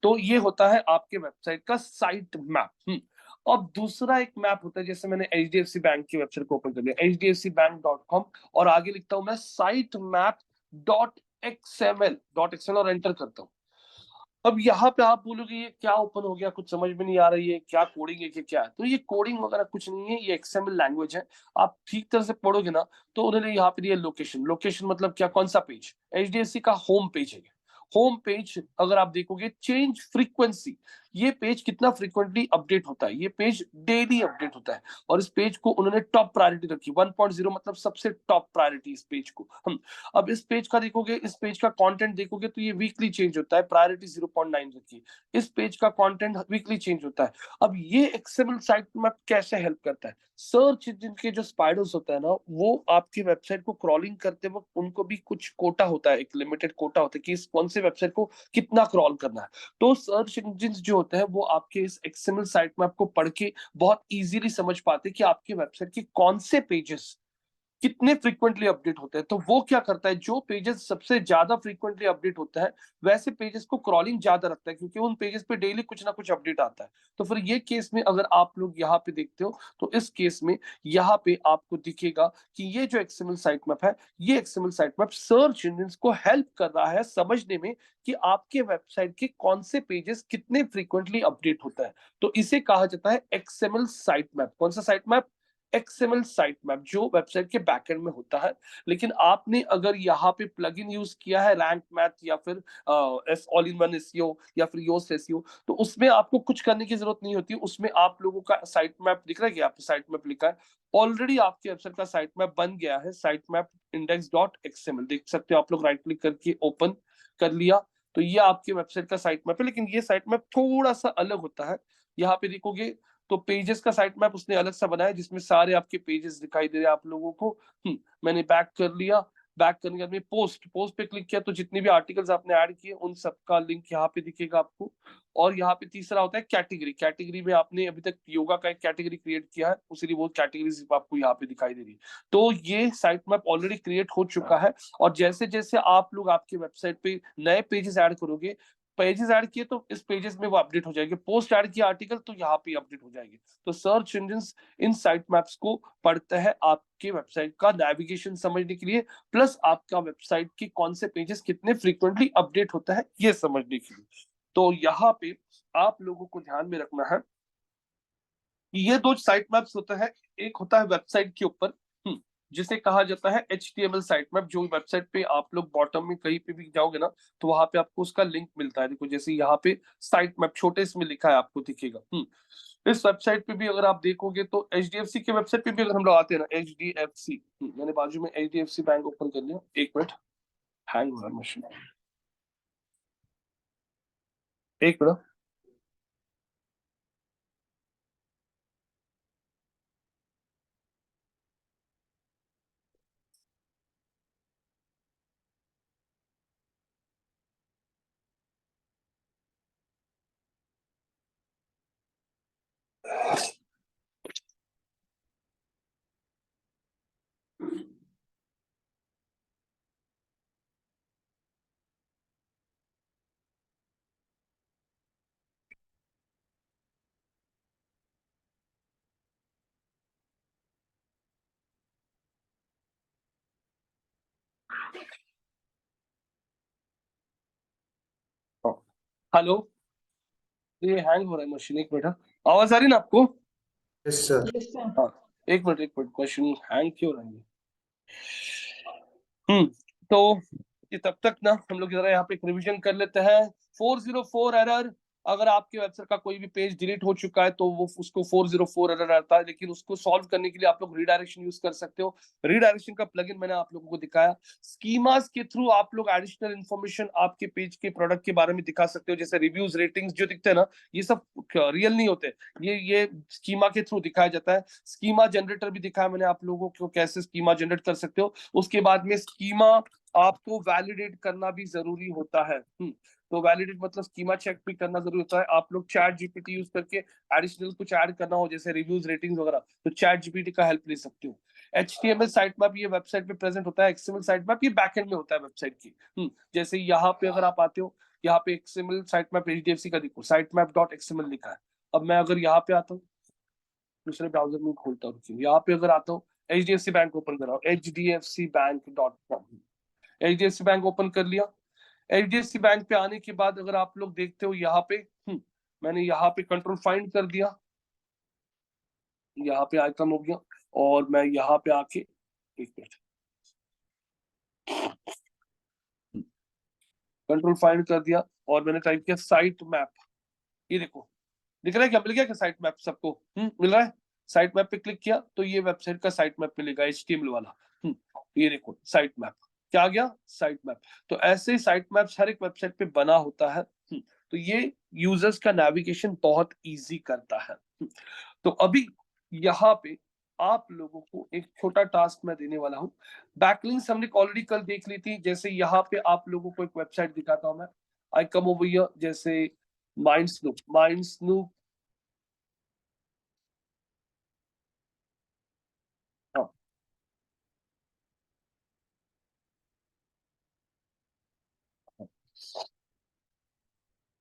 तो ये होता है आपके वेबसाइट का साइट मैप। अब दूसरा एक मैप होता है, जैसे मैंने HDFC बैंक की वेबसाइट को ओपन कर लिया, hdfcbank.com, और आगे लिखता हूं मैं साइट मैप .xml और एंटर करता हूं। अब यहाँ पे आप बोलोगे ये क्या ओपन हो गया, कुछ समझ में नहीं आ रही है, क्या कोडिंग है कि क्या है? तो ये कोडिंग वगैरह कुछ नहीं है, ये XML लैंग्वेज है। आप ठीक तरह से पढ़ोगे ना तो उन्होंने यहाँ पे दिया लोकेशन। लोकेशन मतलब क्या? कौन सा पेज? HDFC का होम पेज है। होम पेज अगर आप देखोगे, चेंज फ्रीक्वेंसी, ये पेज कितना फ्रीक्वेंटली अपडेट होता है? ये पेज डेली अपडेट होता है, और इस पेज को उन्होंने टॉप प्रायोरिटी रखी, 1.0 मतलब सबसे टॉप प्रायोरिटी इस पेज को। हम अब इस पेज का देखोगे, इस पेज का कंटेंट देखोगे तो ये वीकली चेंज होता है, प्रायोरिटी 0.9 रखी। इस पेज का कंटेंट वीकली चेंज होता है। अब ये एक्सएमएल साइट मैप कैसे हेल्प करता है? सर्च इंजन के जो स्पाइडर्स होता है ना, वो आपकी वेबसाइट को क्रॉलिंग करते वक्त उनको भी कुछ कोटा होता है, एक लिमिटेड कोटा होता है कि इस कौन से वेबसाइट को कितना क्रॉल करना है। तो सर्च इंजन जो होते हैं वो आपके इस एक्सएमएल साइट मैप को पढ़ के बहुत इजीली समझ पाते हैं कि आपकी वेबसाइट के कौन से पेजेस कितने फ्रीक्वेंटली अपडेट होते हैं। तो वो क्या करता है, जो पेजेस सबसे ज्यादा फ्रीक्वेंटली अपडेट होता है वैसे पेजेस को क्रॉलिंग ज्यादा रखता है, क्योंकि उन पेजेस पे डेली कुछ ना कुछ अपडेट आता है। तो फिर ये केस में अगर आप लोग यहाँ पे देखते हो तो इस केस में यहाँ पे आपको दिखेगा कि ये जो एक्सएमएल साइट मैप है, ये XML site map search engine को हेल्प कर रहा है समझने में कि आपके वेबसाइट के कौन से पेजेस कितने फ्रीक्वेंटली अपडेट होता है। तो इसे कहा जाता है एक्सएमएल साइट मैप। कौन सा site map? XML site map, जो वेबसाइट के बैकएंड में होता है। लेकिन आपने अगर यहाँ पे प्लगइन यूज किया है रैंक मैथ या फिर ऑल इन वन एसईओ या फिर योस्ट एसईओ, तो उसमें आपको कुछ करने की जरूरत नहीं होती। उसमें आप लोगों का साइट मैप दिख रहा है कि आपको साइट मैप लिखा है, ऑलरेडी आपके वेबसाइट का साइट मैप बन गया है, साइट मैप index.xml देख सकते हो आप लोग, राइट क्लिक करके ओपन कर लिया तो ये आपके वेबसाइट का साइट मैप है। लेकिन ये साइट मैप थोड़ा सा अलग होता है। यहाँ पे देखोगे तो पेजेस का साइट मैप उसने अलग सा बनाया, जिसमें सारे आपके पेजेस दिखाई दे रहे हैं आप लोगों को। मैंने बैक कर लिया, बैक करने के बाद पोस्ट पोस्ट पे क्लिक किया तो जितने भी आर्टिकल्स आपने ऐड किए उन सबका लिंक यहाँ पे दिखेगा आपको। और यहाँ पे तीसरा होता है कैटेगरी। कैटेगरी में आपने अभी तक योगा का एक कैटेगरी क्रिएट किया है, उसी वो कैटेगरीज आपको यहाँ पे दिखाई दे रही है। तो ये साइट मैप ऑलरेडी क्रिएट हो चुका है, और जैसे जैसे आप लोग आपके वेबसाइट पे नए पेजेस ऐड करोगे, पेजेस ऐड किए तो इस पेजेस में वो अपडेट हो जाएंगे, पोस्ट ऐड किया आर्टिकल तो यहाँ पे अपडेट हो जाएंगे। तो सर्च इंजन इन साइट मैप्स को पढ़ता है आपके वेबसाइट का नेविगेशन समझने के लिए, प्लस आपका वेबसाइट के कौन से पेजेस कितने फ्रीक्वेंटली अपडेट होता है ये समझने के लिए। तो यहाँ पे आप लोगों को ध्यान में रखना है कि ये दो साइट मैप्स होता है, एक होता है वेबसाइट के ऊपर, जिसे कहा जाता है HTML साइट मैप, जो वेबसाइट पे आप लोग बॉटम में कहीं पे भी जाओगे ना तो वहां पे आपको उसका लिंक मिलता है। देखो जैसे यहाँ पे साइट मैप छोटे इसमें लिखा है आपको दिखेगा। इस वेबसाइट पे भी अगर आप देखोगे तो HDFC के वेबसाइट पे भी अगर हम लोग आते हैं ना, HDFC, मैंने बाजू में HDFC बैंक ओपन कर लिया, एक मिनट, हैंग हो रहा है मशीन, एक मिनट। हेलो, ये हैंग हो रहा है मशीन, एक मिनट। आवाज आ रही ना आपको? Yes sir. Yes, sir. हाँ, एक मिनट एक मिनट, मशीन हैंग क्यों हो रही है? तो ये तब तक ना हम लोग जरा यहाँ पे एक रिवीजन कर लेते हैं। 404 एरर अगर आपके वेबसाइट का कोई भी पेज डिलीट हो चुका है तो वो उसको 404 एरर आता है, लेकिन उसको सॉल्व करने के लिए आप लोग रीडायरेक्शन यूज कर सकते हो। रीडायरेक्शन का प्लगइन मैंने आप लोगों को दिखाया। स्कीमास के थ्रू आप लोग एडिशनल इन्फॉर्मेशन आपके पेज के प्रोडक्ट के बारे में दिखा सकते हो, जैसे रिव्यूज, रेटिंग्स जो दिखते हैं ना, ये सब रियल नहीं होते, ये स्कीमा के थ्रू दिखाया जाता है। स्कीमा जनरेटर भी दिखाया मैंने आप लोगों को, कैसे स्कीमा जनरेट कर सकते हो। उसके बाद में स्कीमा आपको वैलिडेट करना भी जरूरी होता है। तो वैलिडेट मतलब स्कीमा चेक भी करना जरूरी होता है। आप लोग चैट जीपीटी यूज करके एडिशनल कुछ ऐड करना हो, जैसे रिव्यूज, रेटिंग्स वगैरह, तो चैट जीपीटी का हेल्प ले सकते हो। HTML साइट मैप ये वेबसाइट पे प्रेजेंट होता है, XML साइट मैप ये बैकएंड में होता है वेबसाइट की। जैसे यहाँ पे अगर आप आते हो, यहाँ पे XML साइट मैप HDFC का देखो, साइट मैप डॉट XML लिखा है। अब मैं अगर यहाँ पे आता हूँ, दूसरे ब्राउजर में खोलता हूँ, यहाँ पे अगर आता हूँ, HDFC बैंक ओपन कर रहा हूँ, hdfcbank.com, HDFC बैंक ओपन कर लिया। HDFC बैंक पे आने के बाद अगर आप लोग देखते हो यहाँ पे, मैंने यहाँ पे कंट्रोल फाइंड कर दिया, यहाँ पे आइकन हो गया, और मैं यहाँ पे आके, एक मिनट, कंट्रोल फाइंड कर दिया और मैंने टाइप किया साइट मैप। ये देखो, दिख रहा है क्या, मिल गया क्या साइट मैप सबको? मिल रहा है। साइट मैप पे क्लिक किया तो ये वेबसाइट का साइट मैप मिलेगा, HTML वाला। ये देखो साइट मैप, क्या आ गया, साइट मैप। तो ऐसे ही साइट मैप हर एक वेबसाइट पे बना होता है। तो ये यूजर्स का नेविगेशन बहुत इजी करता है। तो अभी यहाँ पे आप लोगों को एक छोटा टास्क मैं देने वाला हूँ। बैकलिंक्स हमने ऑलरेडी कल देख ली थी। जैसे यहाँ पे आप लोगों को एक वेबसाइट दिखाता हूँ मैं। आई कम ओवर हियर, जैसे माइंडस्नूप, हाँ,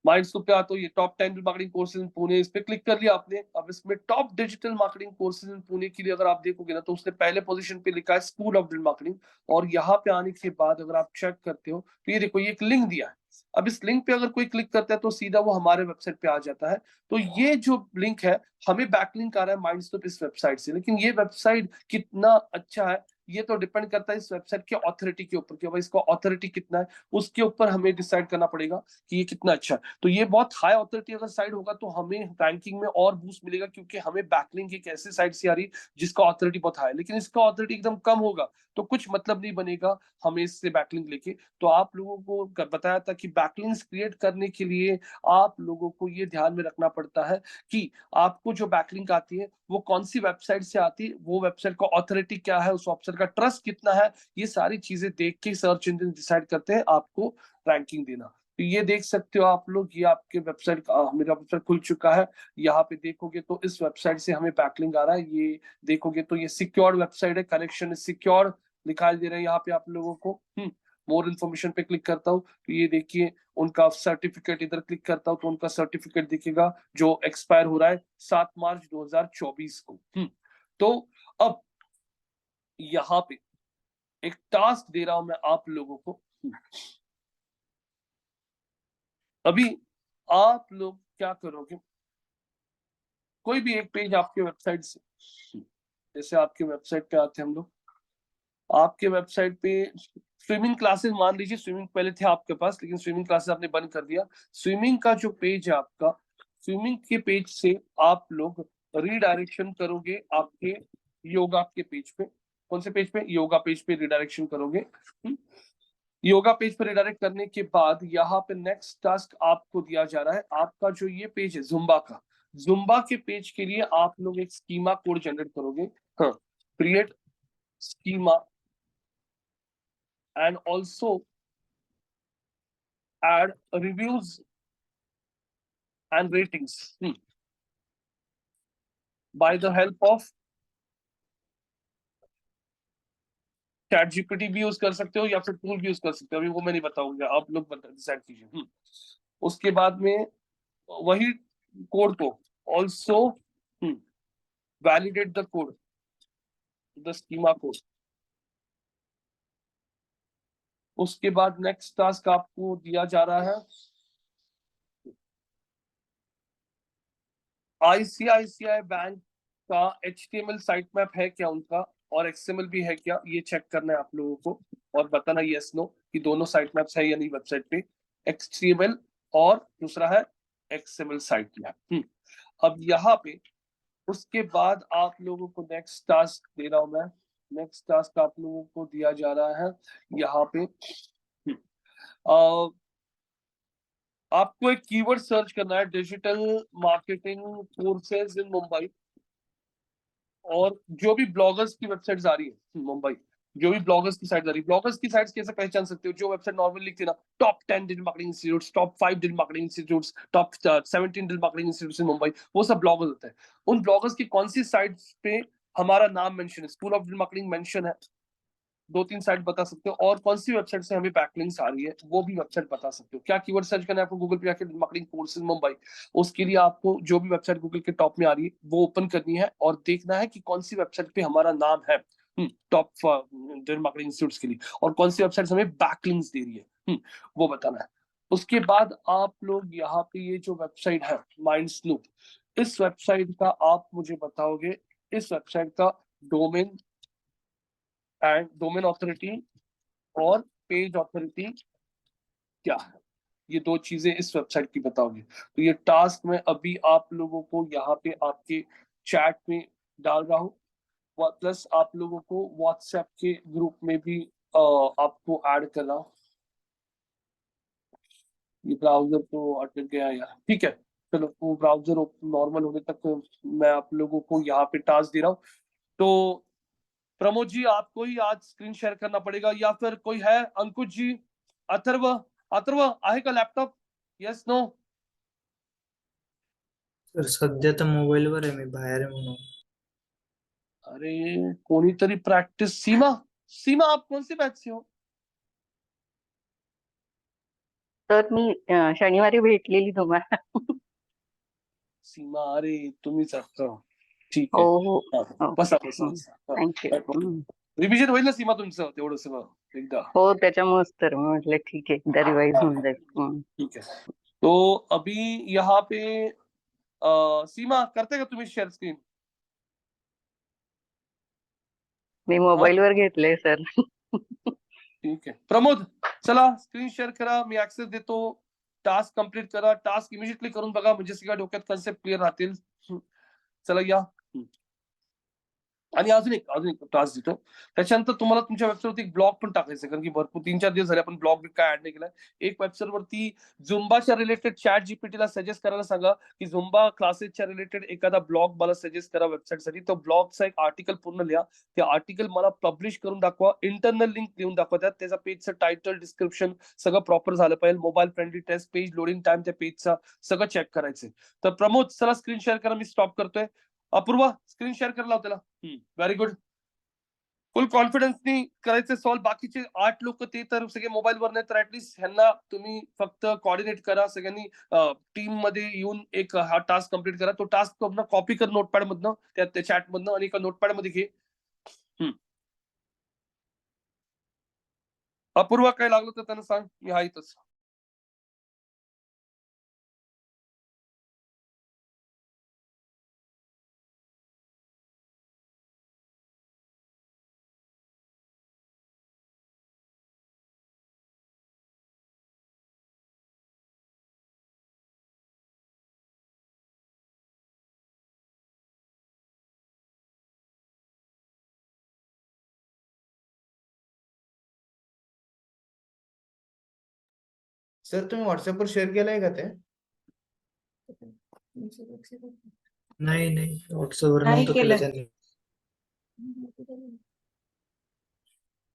माइंडस्नूप पे आता हूँ, ये top 10 marketing courses in Pune, इस पे क्लिक कर लिया आपने। अब इसमें top digital marketing courses in Pune के लिए अगर आप देखोगे ना, तो उसने पहले पोजीशन पे लिखा है स्कूल ऑफ डिजिटल मार्केटिंग। और यहाँ पे आने के बाद अगर आप चेक करते हो तो ये देखो, ये एक लिंक दिया है। अब इस लिंक पे अगर कोई क्लिक करता है तो सीधा वो हमारे वेबसाइट पे आ जाता है। तो ये जो लिंक है, हमें बैकलिंक आ रहा है माइंडस्नूप इस वेबसाइट से, लेकिन ये वेबसाइट कितना अच्छा है ये तो डिपेंड करता है इस वेबसाइट के ऑथोरिटी के ऊपर, कि भाई इसका ऑथोरिटी कितना है, उसके ऊपर हमें डिसाइड करना पड़ेगा कि ये कितना अच्छा है। तो ये बहुत हाई ऑथोरिटी अगर साइट होगा तो हमें रैंकिंग में और बूस्ट मिलेगा, क्योंकि हमें बैकलिंक एक ऐसी साइट से आ रही जिसका ऑथोरिटी बहुत हाई है। लेकिन इसका ऑथोरिटी एकदम कम होगा तो कुछ मतलब नहीं बनेगा हमें इससे बैकलिंक लेके। तो आप लोगों को बताया था कि बैकलिंक्स क्रिएट करने के लिए आप लोगों को ये ध्यान में रखना पड़ता है कि आपको जो बैकलिंक आती है वो कौन सी वेबसाइट से आती है, वो वेबसाइट का ऑथोरिटी क्या है, उस वेबसाइट का ट्रस्ट कितना है। ये सारी चीजें देख के सर्च इंजन डिसाइड करते हैं आपको रैंकिंग देना। तो ये देख सकते हो आप लोग, ये आपके वेबसाइट का, मेरा वेबसाइट खुल चुका है। यहाँ पे देखोगे तो इस वेबसाइट से हमें बैकलिंक आ रहा है। ये देखोगे तो ये सिक्योर्ड वेबसाइट है, कनेक्शन इज सिक्योर्ड दिखाई दे रहा है यहाँ पे आप लोगों को। मोर इन्फॉर्मेशन पे क्लिक करता हूँ तो ये देखिए उनका सर्टिफिकेट, इधर क्लिक करता हूँ तो उनका सर्टिफिकेट दिखेगा जो एक्सपायर हो रहा है 7 मार्च 2024 को। तो अब यहाँ पे एक टास्क दे रहा हूं मैं आप लोगों को। अभी आप लोग क्या करोगे, कोई भी एक पेज आपके वेबसाइट से, जैसे आपके वेबसाइट पे आते हैं हम लोग, आपके वेबसाइट पे स्विमिंग क्लासेस, मान लीजिए स्विमिंग पहले थे आपके पास, लेकिन स्विमिंग क्लासेस आपने बंद कर दिया। स्विमिंग का जो पेज है आपका, स्विमिंग के पेज से आप लोग रीडायरेक्शन करोगे आपके योगा के पेज पे। कौन से पेज पे, योगा पेज पे रिडायरेक्शन करोगे। योगा पेज पर रिडायरेक्ट करने के बाद यहाँ पे नेक्स्ट टास्क आपको दिया जा रहा है, आपका जो ये पेज है जुम्बा का, जुम्बा के पेज के लिए आप लोग एक स्कीमा कोड जनरेट करोगे। हाँ, create schema and also add reviews and ratings by the help of chat GPT भी यूज कर सकते हो या फिर टूल भी यूज कर सकते हो, अभी वो मैं नहीं बताऊंगा, आप लोग डिसाइड कीजिए। उसके बाद में वही कोड को also validate the code, the schema code. उसके बाद नेक्स्ट टास्क आपको दिया जा रहा है, आईसीआईसीआई बैंक का HTML साइट मैप है क्या उनका, और XML भी है क्या, ये चेक करना है आप लोगों को, और बताना यस नो कि दोनों साइट मैप्स है या नहीं वेबसाइट पे, HTML और दूसरा है XML साइट किया। अब यहाँ पे उसके बाद आप लोगों को नेक्स्ट टास्क दे रहा हूं मैं। नेक्स्ट टास्क आप लोगों को दिया जा रहा है यहाँ पे। आपको एक कीवर्ड सर्च करना है, digital marketing courses in Mumbai. और जो भी ब्लॉगर्स की वेबसाइट्स आ रही है मुंबई, जो भी ब्लॉगर्स की साइट आ रही है, ब्लॉगर्स की साइट्स कैसे पहचान सकते हो? जो वेबसाइट नॉर्मली लिखती है ना, top 10 digital marketing institutes, top 5 digital marketing institutes, top 17 digital marketing institutes इन मुंबई, वो सब ब्लॉगर्स होते हैं। उन ब्लॉगर्स की कौन सी साइट्स पे हमारा नाम मेंशन है, school of digital marketing mention है, 2-3 साइट बता सकते हो। और कौन सी वेबसाइट से हमें बैकलिंक्स आ रही है, वो भी वेबसाइट बता सकते हो। क्या कीवर्ड सर्च करना है आपको गूगल पे जाके, मार्केटिंग कोर्सेज मुंबई। उसके लिए आपको जो भी वेबसाइट गूगल के टॉप में आ रही है वो ओपन करनी है और देखना है कि कौन सी वेबसाइट पे हमारा नाम है टॉप डिजिटल मार्केटिंग इंस्टीट्यूट्स के लिए, और कौन सी वेबसाइट हमें बैकलिंक्स दे रही है, वो बताना है। उसके बाद आप लोग यहाँ पे ये जो वेबसाइट है माइंडस्नूप, इस वेबसाइट का आप मुझे बताओगे, इस वेबसाइट का डोमेन एंड डोमेन ऑथोरिटी और पेज ऑथोरिटी क्या है। ये दो चीजें इस वेबसाइट की बताओगे। तो ये टास्क मैं अभी आप लोगों को यहाँ पे आपके चैट में डाल रहा हूँ, प्लस आप लोगों को व्हाट्सएप के ग्रुप में भी आपको ऐड कर रहा हूँ। ये ब्राउजर तो अटक गया यार, ठीक है चलो, वो ब्राउजर नॉर्मल होने तक मैं आप लोगों को यहाँ पे टास्क दे रहा हूँ। तो प्रमोद जी, आपको ही आज स्क्रीन शेयर करना पड़ेगा, या फिर कोई है? अंकुश जी, अथर्व, अथर्व आहे का लॅपटॉप? Yes no? सर सध्या तर मोबाईलवर आहे, मी बाहेर आहे म्हणून. अरे कोणीतरी प्रॅक्टिस, सीमा, सीमा आप कौन सी बैच से हो? तर मी शनिवारी भेटलेली तुम्हाला. सीमा, अरे तुम्हीच आहात का? ठीक हो आहे. हो हा, बसा बसा हो. बसा. हा, थँक्यू. रिव्हिजन होईल ना सीमा तुमचं तेवढं सगळं एकदा? हो त्याच्यामुळेच तर मी म्हटलं ठीक आहे, एकदा रिवाइज होऊन जाईल. ठीक है। तो अभी यहाँ पे सीमा करते का तुम्ही शेअर स्क्रीन? मी मोबाईलवर घेतलंय सर. ठीक आहे. प्रमोद, चला स्क्रीन शेअर करा, मी ऍक्सेस देतो. टास्क कंप्लीट करा. टास्क इमिजिएटली करून बघा, म्हणजे सगळ्या डोक्यात कन्सेप्ट क्लिअर राहतील. चला या. आणि अजून एक टास्क देतो. त्याच्यानंतर तुम्हाला तुमच्या वेबसाईटवरती एक ब्लॉग पण टाकायचं आहे, कारण की भरपूर 3-4 दिवस झाले आपण ब्लॉग काय ऍड नाही केलाय. एक वेबसाईटवरती झुंबाच्या रिलेटेड चॅट जीपीटीला सजेस्ट करायला सांगा की झुंबा क्लासेसच्या रिलेटेड एखादा ब्लॉग मला सजेस्ट करा वेबसाईटसाठी. तो ब्लॉगचा एक आर्टिकल पूर्ण लिहा. ते आर्टिकल मला पब्लिश करून दाखवा. इंटरनल लिंक देऊन दाखवा. त्याचा पेजचं टायटल, डिस्क्रिप्शन सगळं प्रॉपर झालं पाहिजे. Mobile friendly test, page loading time त्या पेजचा सगळं चेक करायचंय. तर प्रमोद चला स्क्रीन शेअर करा, मी स्टॉप करतोय. अपूर्वा स्क्रीन शेअर करायला लाव त्याला. Very good. फुल कॉन्फिडन्सनी करायचे सॉल्व. बाकीचे 8 लोक ते तर सगळे मोबाईलवर नाही, तर ऍटलीस्ट ह्यांना तुम्ही फक्त कोऑर्डिनेट करा सगळ्यांनी. टीम मध्ये येऊन एक हा टास्क कंप्लीट करा. तो टास्क कॉपी कर नोटपॅड मधनं, त्या चॅट मधनं, आणि एका नोटपॅड मध्ये घे. अपूर्वा काय लागलं तर त्यांना सांग, मी हा इथंच. सर तुम्ही व्हॉट्सअपवर शेअर केलंय का ते? नाही नाही, व्हॉट्सअपवर नाही नव्हतं केलं. केलं त्यांनी.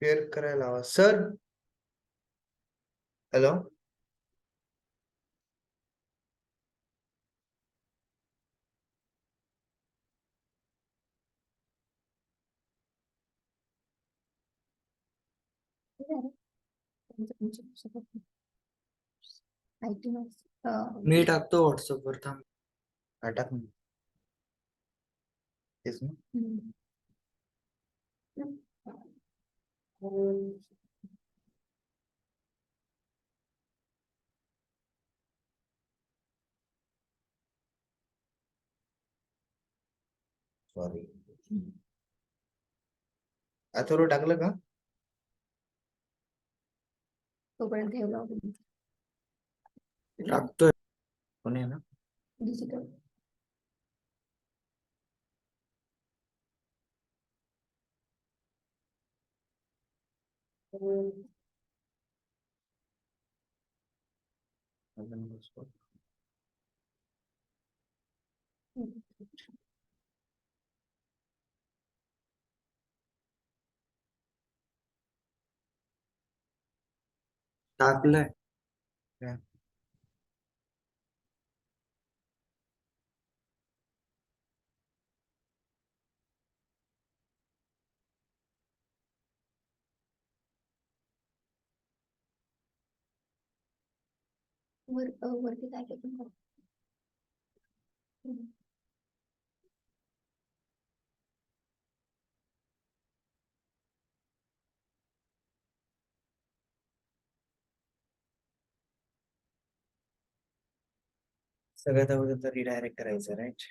शेअर करायला हवा सर. हॅलो मी टाकतो व्हॉट्सअपवर, थांब. हा टाक ना. तेच ना. सॉरी. अथर्व टाकलं का? तोपर्यंत हे ब्लॉग टाकतोय. पुणे ना? डिजिटल टाकलंय. वरती काय केलं सगळ्यात अगोदर तर रिडायरेक्ट करायचं, राईट?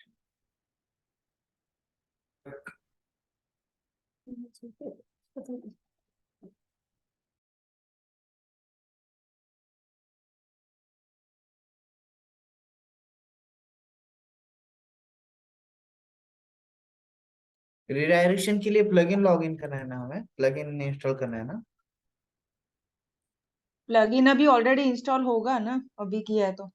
रिडायरेक्शन के लिए प्लगइन लॉगिन करना है ना, हमें प्लगइन इंस्टॉल करना है ना? प्लगइन अभी ऑलरेडी इंस्टॉल होगा ना, अभी किया है तो.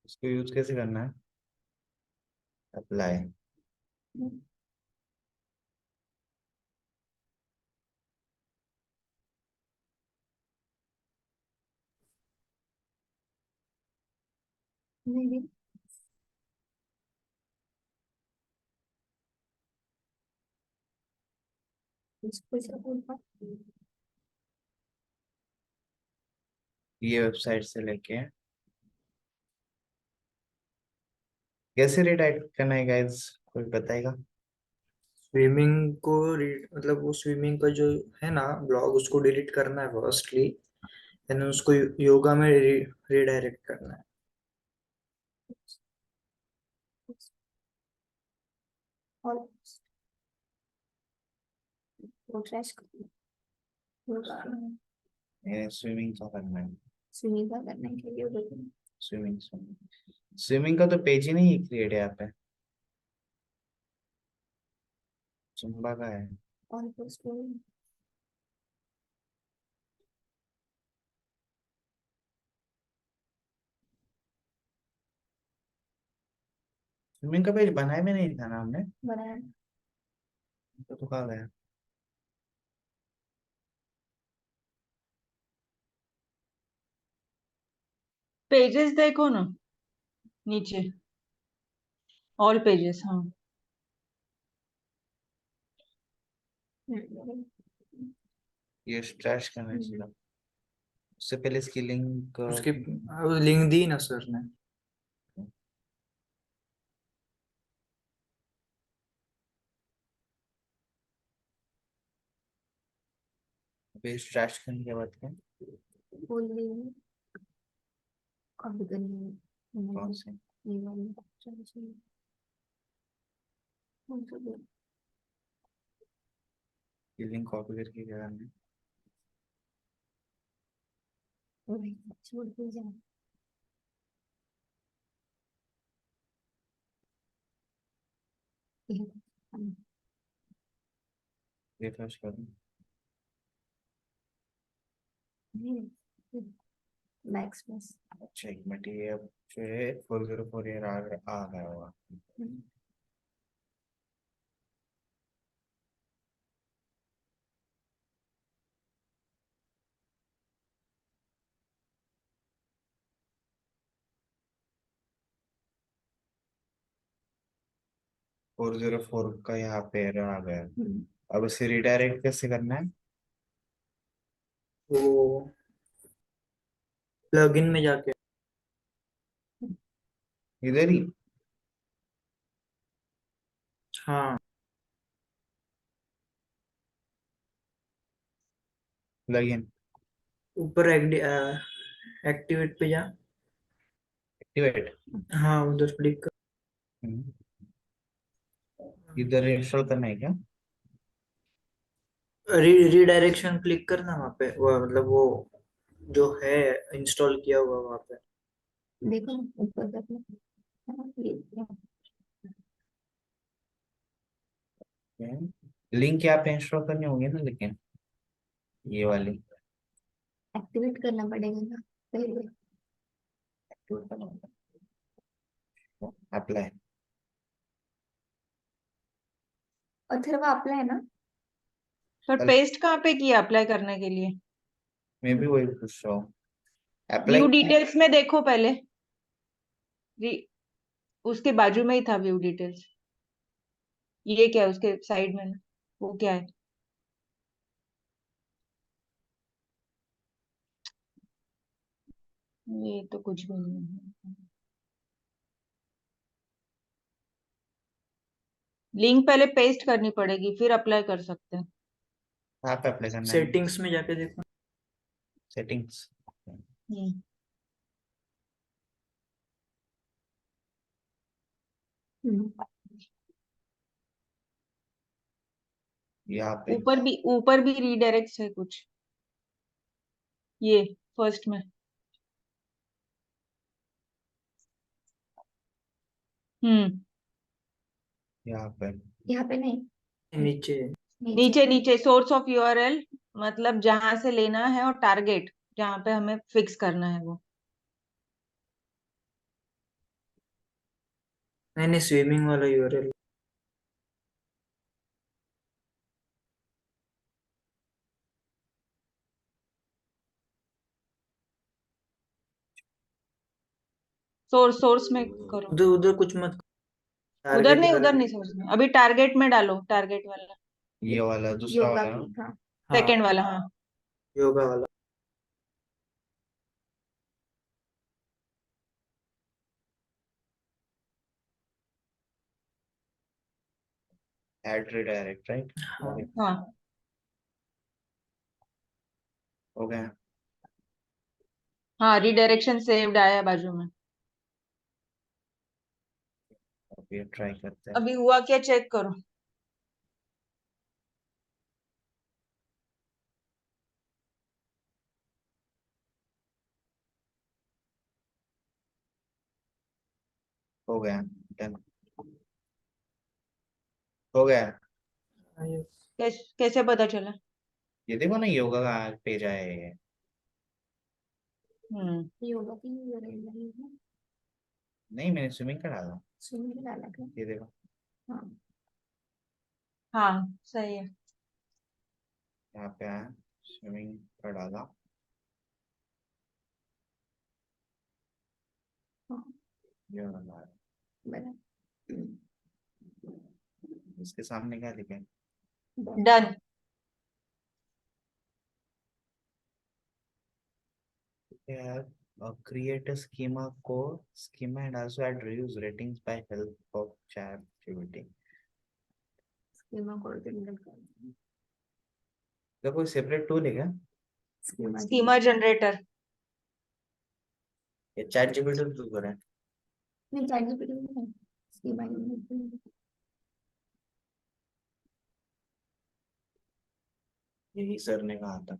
उसको यूज कैसे करना है? अप्लाई. ये वेबसाइट से लेके कैसे रिडायरेक्ट करना है गाइस, कोई बताएगा? स्विमिंग को मतलब वो स्विमिंग का जो है ना ब्लॉग, उसको डिलीट करना है फर्स्टली, देन उसको योगा में रिडायरेक्ट करना है. और वो ट्रैश स्विमिंग का करना है. स्विमिंग का करने के लिए स्विमिंग स्विमिंग का तो पेज ही नहीं क्रिएट है यहाँ पे. जुम्बा का है. और स्विमिंग का पेज बनाया भी नहीं था ना हमने, बनाया तो कहाँ गया? पेजेस देखो ना नीचे, ऑल पेजेस. हाँ, ये स्ट्रैश करना चाहिए. उससे पहले इसकी लिंक उसकी लिंक दी ना सर ने. पेज स्ट्रैश करने के बाद क्या? बोल रही हूँ कभी करनी कौन से? ये वाली चलो ये लिंक कॉपी करके क्या करना है? छोड़ के जा. रिफ्रेश करूँ? मैक्स बस. अच्छा एक मिनट, ये अब जो है 404 ईयर आ गया होगा. फोर जीरो फोर का यहाँ पे एरर आ गया. अब इसे रिडायरेक्ट कैसे करना है? वो प्लगइन में जाके इधर ही? हाँ, प्लगइन ऊपर एक्टिवेट पे जा. एक्टिवेट. हाँ, उधर क्लिक कर. इधर इंस्टॉल करना है क्या? रीडायरेक्शन क्लिक करना वहाँ पे, वो मतलब वो जो है इंस्टॉल किया हुआ वहाँ पे। देखो ना, ऊपर देखो। हाँ, ये लिंक यहाँ पे इंस्टॉल करनी होगी ना, लेकिन ये वाली एक्टिवेट करना पड़ेगा ना पहले। अप्लाई। अथर्व अप्लाई है ना? पर चल, पेस्ट कहाँ पे किया अप्लाई करने के लिए? मैं भी वही पूछ रहा हूँ। अप्लाई व्यू डिटेल्स में देखो पहले। उसके बाजू में ही था व्यू डिटेल्स। ये क्या है उसके साइड में? वो क्या है? ये तो कुछ भी नहीं है। लिंक पहले पेस्ट करनी पड़ेगी, फिर अप्लाई कर सकते हैं। कहाँ पे अप्लाई करना है? सेटिंग्स में जाके देखो। सेटिंग्स। हम्म। हम्म, यहाँ पे ऊपर भी रीडायरेक्ट है कुछ। ये फर्स्ट में। हम्म। यहाँ पे यहाँ पे नहीं, नीचे नीचे। नीचे नीचे सोर्स ऑफ यूआरएल, मतलब जहां से लेना है, और टारगेट जहां पे हमें फिक्स करना है वो। नहीं नहीं, स्विमिंग वाला यूआरएल। सोर्स में करो। उधर उधर कुछ मत, उधर टारगेट नहीं, वाला। उधर नहीं, सोर्स में अभी टारगेट में डालो, टारगेट वाला। ये वाला दूसरा योगा वाला ना? की, हाँ। हाँ, सेकंड वाला, हाँ। योगा वाला। Add redirect, right? हाँ, हाँ हो गया। हाँ, रिडायरेक्शन सेव्ड आया बाजू में। अब ये ट्राई करते हैं। अभी हुआ क्या चेक करो। हो गया। डन। हो गया। कैसे पता चला? ये देखो ना, योगा का पेज आया है ये। योगा की URL नहीं है, नहीं, मैंने स्विमिंग का डाला। स्विमिंग डाला था। ये देखो। हाँ, हाँ सही है। यहाँ पे आया, स्विमिंग का डाला। हाँ, ये वाला आया। बना। इसके सामने क्या लिखा है? Done. Yeah, create a schema and also add reviews ratings by help of ChatGPT. Schema code generate कर। क्या कोई सेपरेट टूल है क्या? Schema generator. ये ChatGPT टूल कर है? नहीं, ChatGPT में नहीं, स्कीमा जनरेट। यही सर ने कहा था।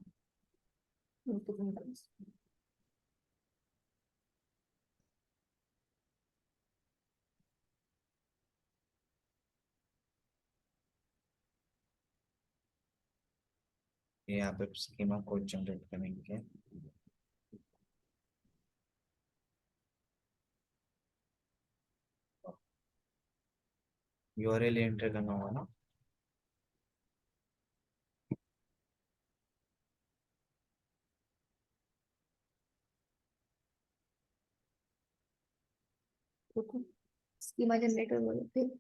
ये यहाँ पे स्कीमा कोड जनरेट करेंगे। यूआरएल एंटर करना होगा ना? स्कीमा जनरेटर बोलो फिर।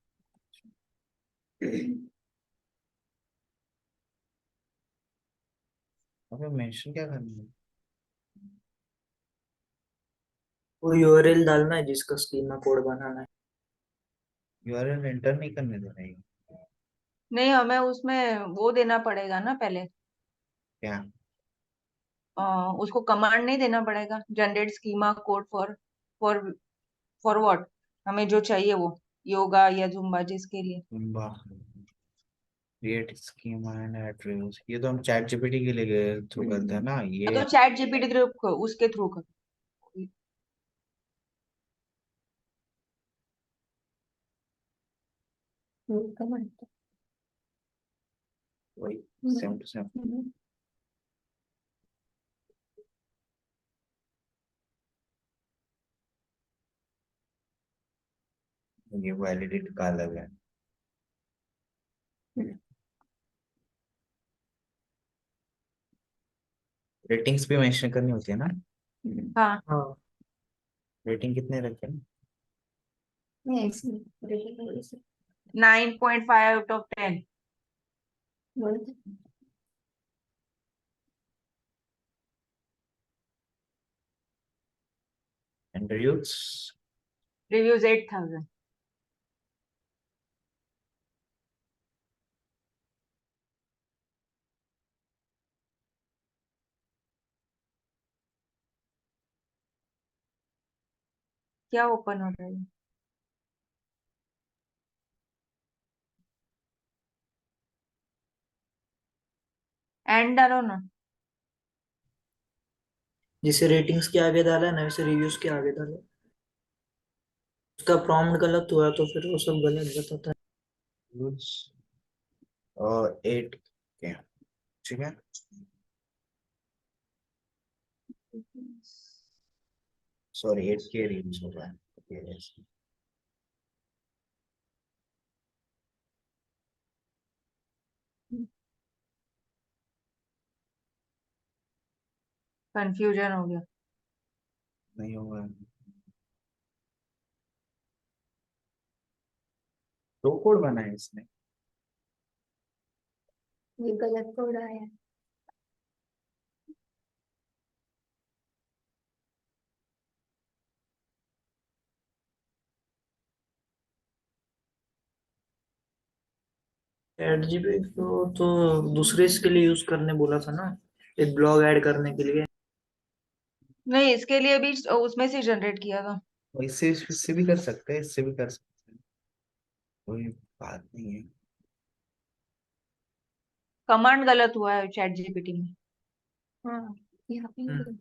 अबे मेंशन क्या करना है? वो यूआरएल डालना है जिसका स्कीमा कोड बनाना है। यूआरएल एंटर नहीं करने दे रही। नहीं, हमें उसमें वो देना पड़ेगा ना पहले। क्या? उसको कमांड नहीं देना पड़ेगा, generate schema code for for for what, हमें जो चाहिए वो। योगा या जुम्बा जिसके लिए। क्रिएट स्कीमा एंड एट्रीब्यूट्स, ये तो हम चैट जीपीटी के लिए थ्रू करते हैं ना ये। तो चैट जीपीटी ग्रुप को उसके थ्रू कर। कमांड। वही सेम टू सेम। ये वैलिडेट का अलग है। रेटिंग्स भी मेंशन करनी होती है ना। हाँ, हाँ रेटिंग कितने रखें? नहीं इसमें रेटिंग थोड़ी सी 9.5 आउट ऑफ 10। बोल। And reviews reviews 8000। क्या ओपन हो रहा है? एंड डालो ना। जिसे रेटिंग्स के आगे डाला है ना वैसे रिव्यूज के आगे डालो। उसका प्रॉम्प्ट गलत हुआ तो फिर वो सब गलत बताता है। रिव्यूज और 8 के, ठीक है। सॉरी 8 के रिव्यूज हो रहा है। कंफ्यूजन हो गया। नहीं होगा। दो कोड बना है इसने। ये गलत कोड आया। चैट जीपीटी को तो दूसरे इसके लिए यूज करने बोला था ना, एक ब्लॉग ऐड करने के लिए। नहीं, इसके लिए भी उसमें से जनरेट किया था। इससे भी कर सकते हैं, इससे भी कर सकते हैं, कोई बात नहीं है। कमांड गलत हुआ है चैट जीपीटी में। हाँ यहाँ पे हम्म।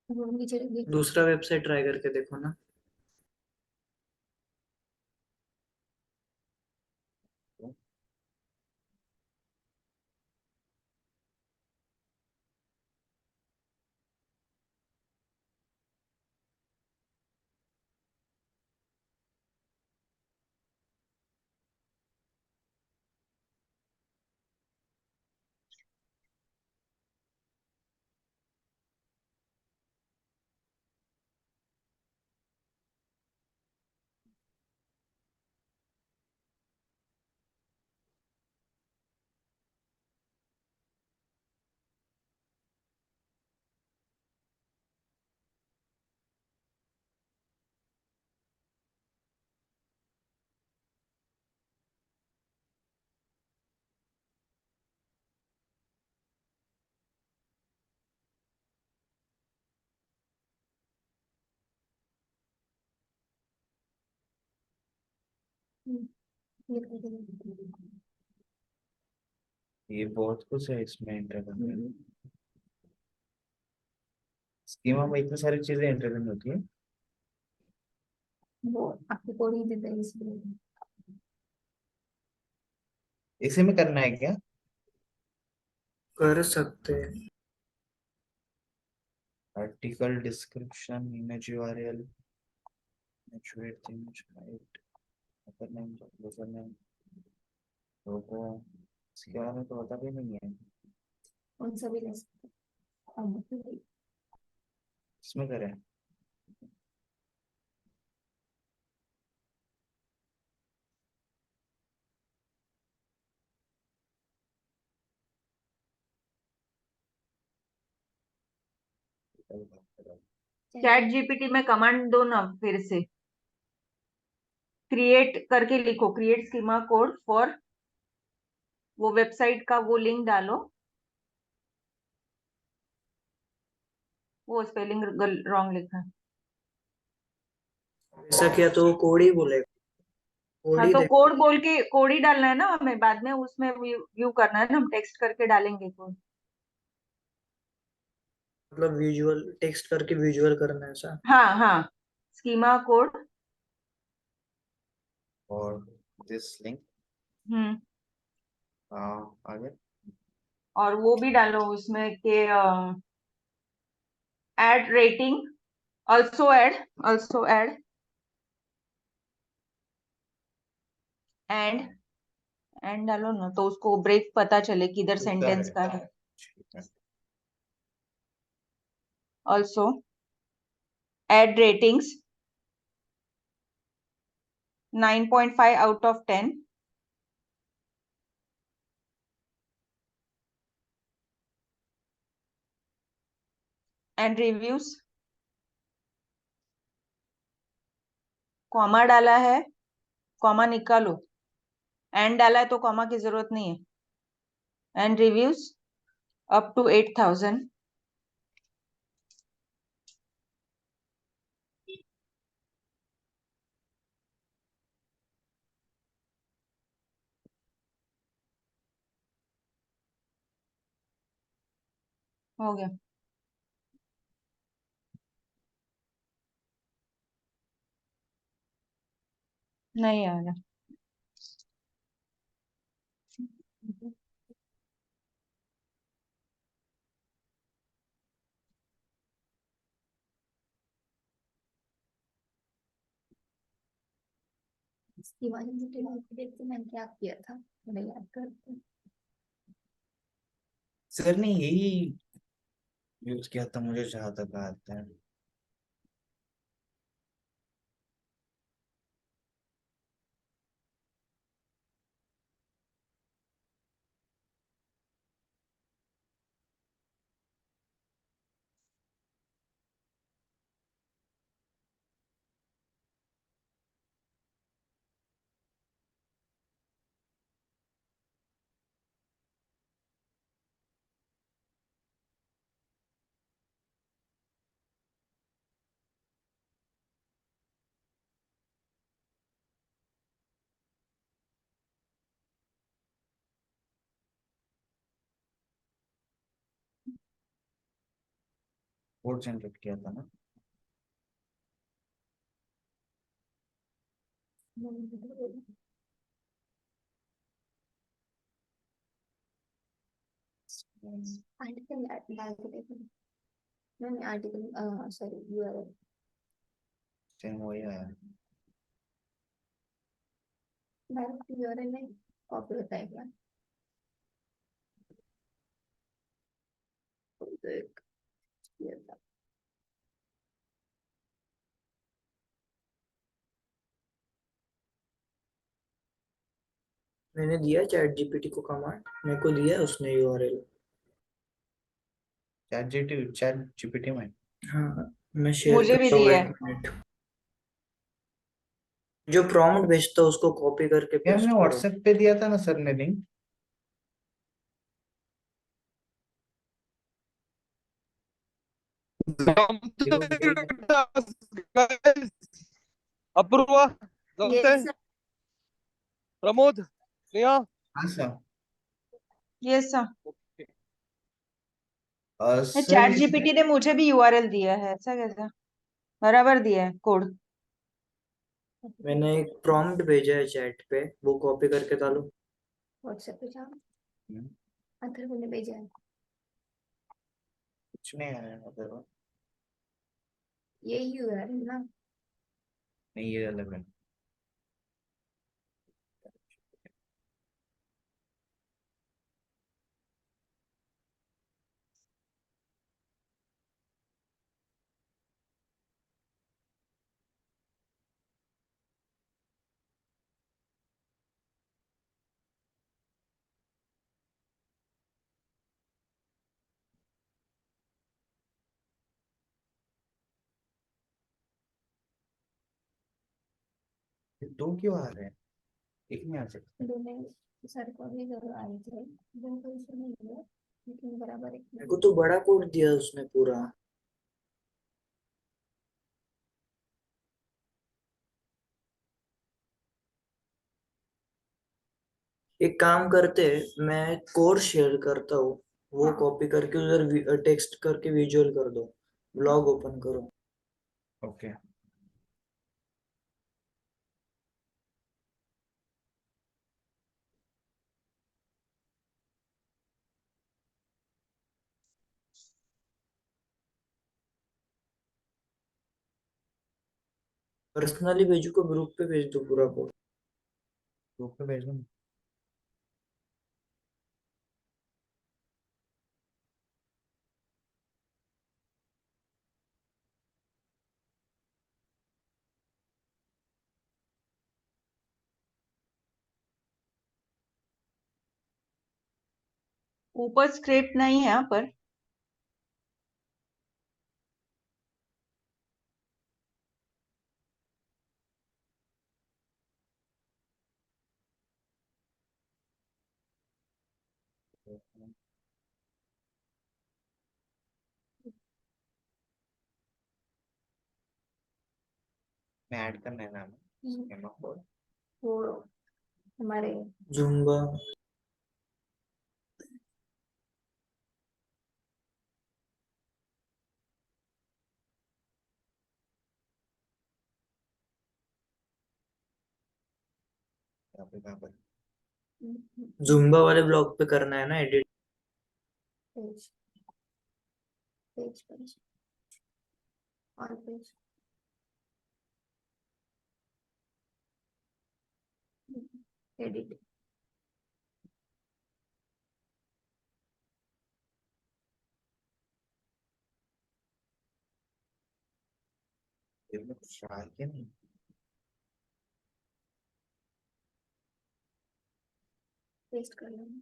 नहीं वो नीचे लगी। दूसरा वेबसाइट ट्राई करके देखो ना। ये कर देंगे। ये बहुत कुछ है इसमें एंटर करने में। स्कीमा में इतनी सारी चीजें एंटर करनी होती है। वो आपको कोड ही देता है इसलिए। इसी में करना है क्या? कर सकते हैं। आर्टिकल डिस्क्रिप्शन, इमेज यूआरएल, नेचुरेट image height, upper name, user name, logo. इसके बारे में तो पता भी नहीं है। उन सभी ले सकते हैं। अब फिर इसमें करें। चैट जीपीटी में कमांड दो ना फिर से। क्रिएट करके लिखो, क्रिएट स्कीमा कोड फॉर वो वेबसाइट का वो लिंक डालो। वो स्पेलिंग रॉन्ग लिखा है। ऐसा किया तो वो कोड ही बोलेगा, कोड हाँ ही तो देगा। कोड बोल के कोड ही डालना है ना हमें, बाद में उसमें व्यू करना है ना, हम टेक्स्ट करके डालेंगे कोड। मतलब विजुअल टेक्स्ट करके विजुअल करना है ऐसा। हाँ हाँ, स्कीमा कोड। और दिस लिंक हम्म। आगे और वो भी डालो उसमें के add rating, also add and and डालो ना, तो उसको ब्रेक पता चले कि इधर कितना सेंटेंस है? का है। ठीक है। Also add ratings 9.5 out of 10, and reviews. Comma डाला है, कॉमा निकालो, एंड डाला है तो कॉमा की जरूरत नहीं है। And reviews up to 8,000। हो गया। नहीं आ रहा। इसकी वाली डिटेल देख के मैंने क्या किया था, मैं याद करती हूँ। सर ने यही यूज किया था मुझे जहाँ तक आता है। कोड जनरेट किया था ना। आर्टिकल डाल के देखो। नहीं आर्टिकल, सॉरी यूआरएल। सेम वही आया। डायरेक्ट यूआरएल में कॉपी होता है क्या? तो एक ये था। मैंने दिया चैट जीपीटी को कमांड, मेरे को दिया उसने यूआरएल। चैट जीपीटी में हाँ, मैं शेयर मुझे भी करता हूँ दिया एक है। मिनट। जो प्रॉम्प्ट भेजता है उसको कॉपी करके ये हमने पेस्ट करो। व्हाट्सएप पे दिया था ना सर ने लिंक। ये वो डिटेल में अपूर्वा, ये नमस्ते। प्रमोद, स्नेहा। हाँ सर। ये सर, सर चैट ये जीपीटी ने मुझे भी यूआरएल दिया है, ऐसा कैसा? बराबर दिया है कोड। मैंने एक प्रॉम्प्ट भेजा है चैट पे, वो कॉपी करके डालो। व्हाट्सएप पे जाओ। हम्म, अथर्व ने भेजा है। कुछ नहीं आया मतलब। ये यूआरएल ना। नहीं ये अलग है। ये दो क्यों आ रहे हैं? एक नहीं आ सकता। दोनों सर को भी जरूर आई थे, दोनों को इशू नहीं हुआ, लेकिन बराबर एक मेरे को तो बड़ा कोड दिया उसने पूरा। एक काम करते हैं, मैं कोड शेयर करता हूँ, वो कॉपी करके उधर टेक्स्ट करके विजुअल कर दो, ब्लॉग ओपन करो। ओके पर्सनली भेजू को ग्रुप पे भेज दो पूरा कोड? ग्रुप पे भेज दूँ? ऊपर स्क्रिप्ट नहीं है यहाँ पर। मैं ऐड करना है नाम स्कीमा कोड। वो हमारे जुम्बा कहाँ पर जुम्बा वाले ब्लॉग पे करना है ना एडिट? पेज पेज पेज और पेज एडिट ये में कुछ रहा है क्या नहीं? पेस्ट कर लेंगे।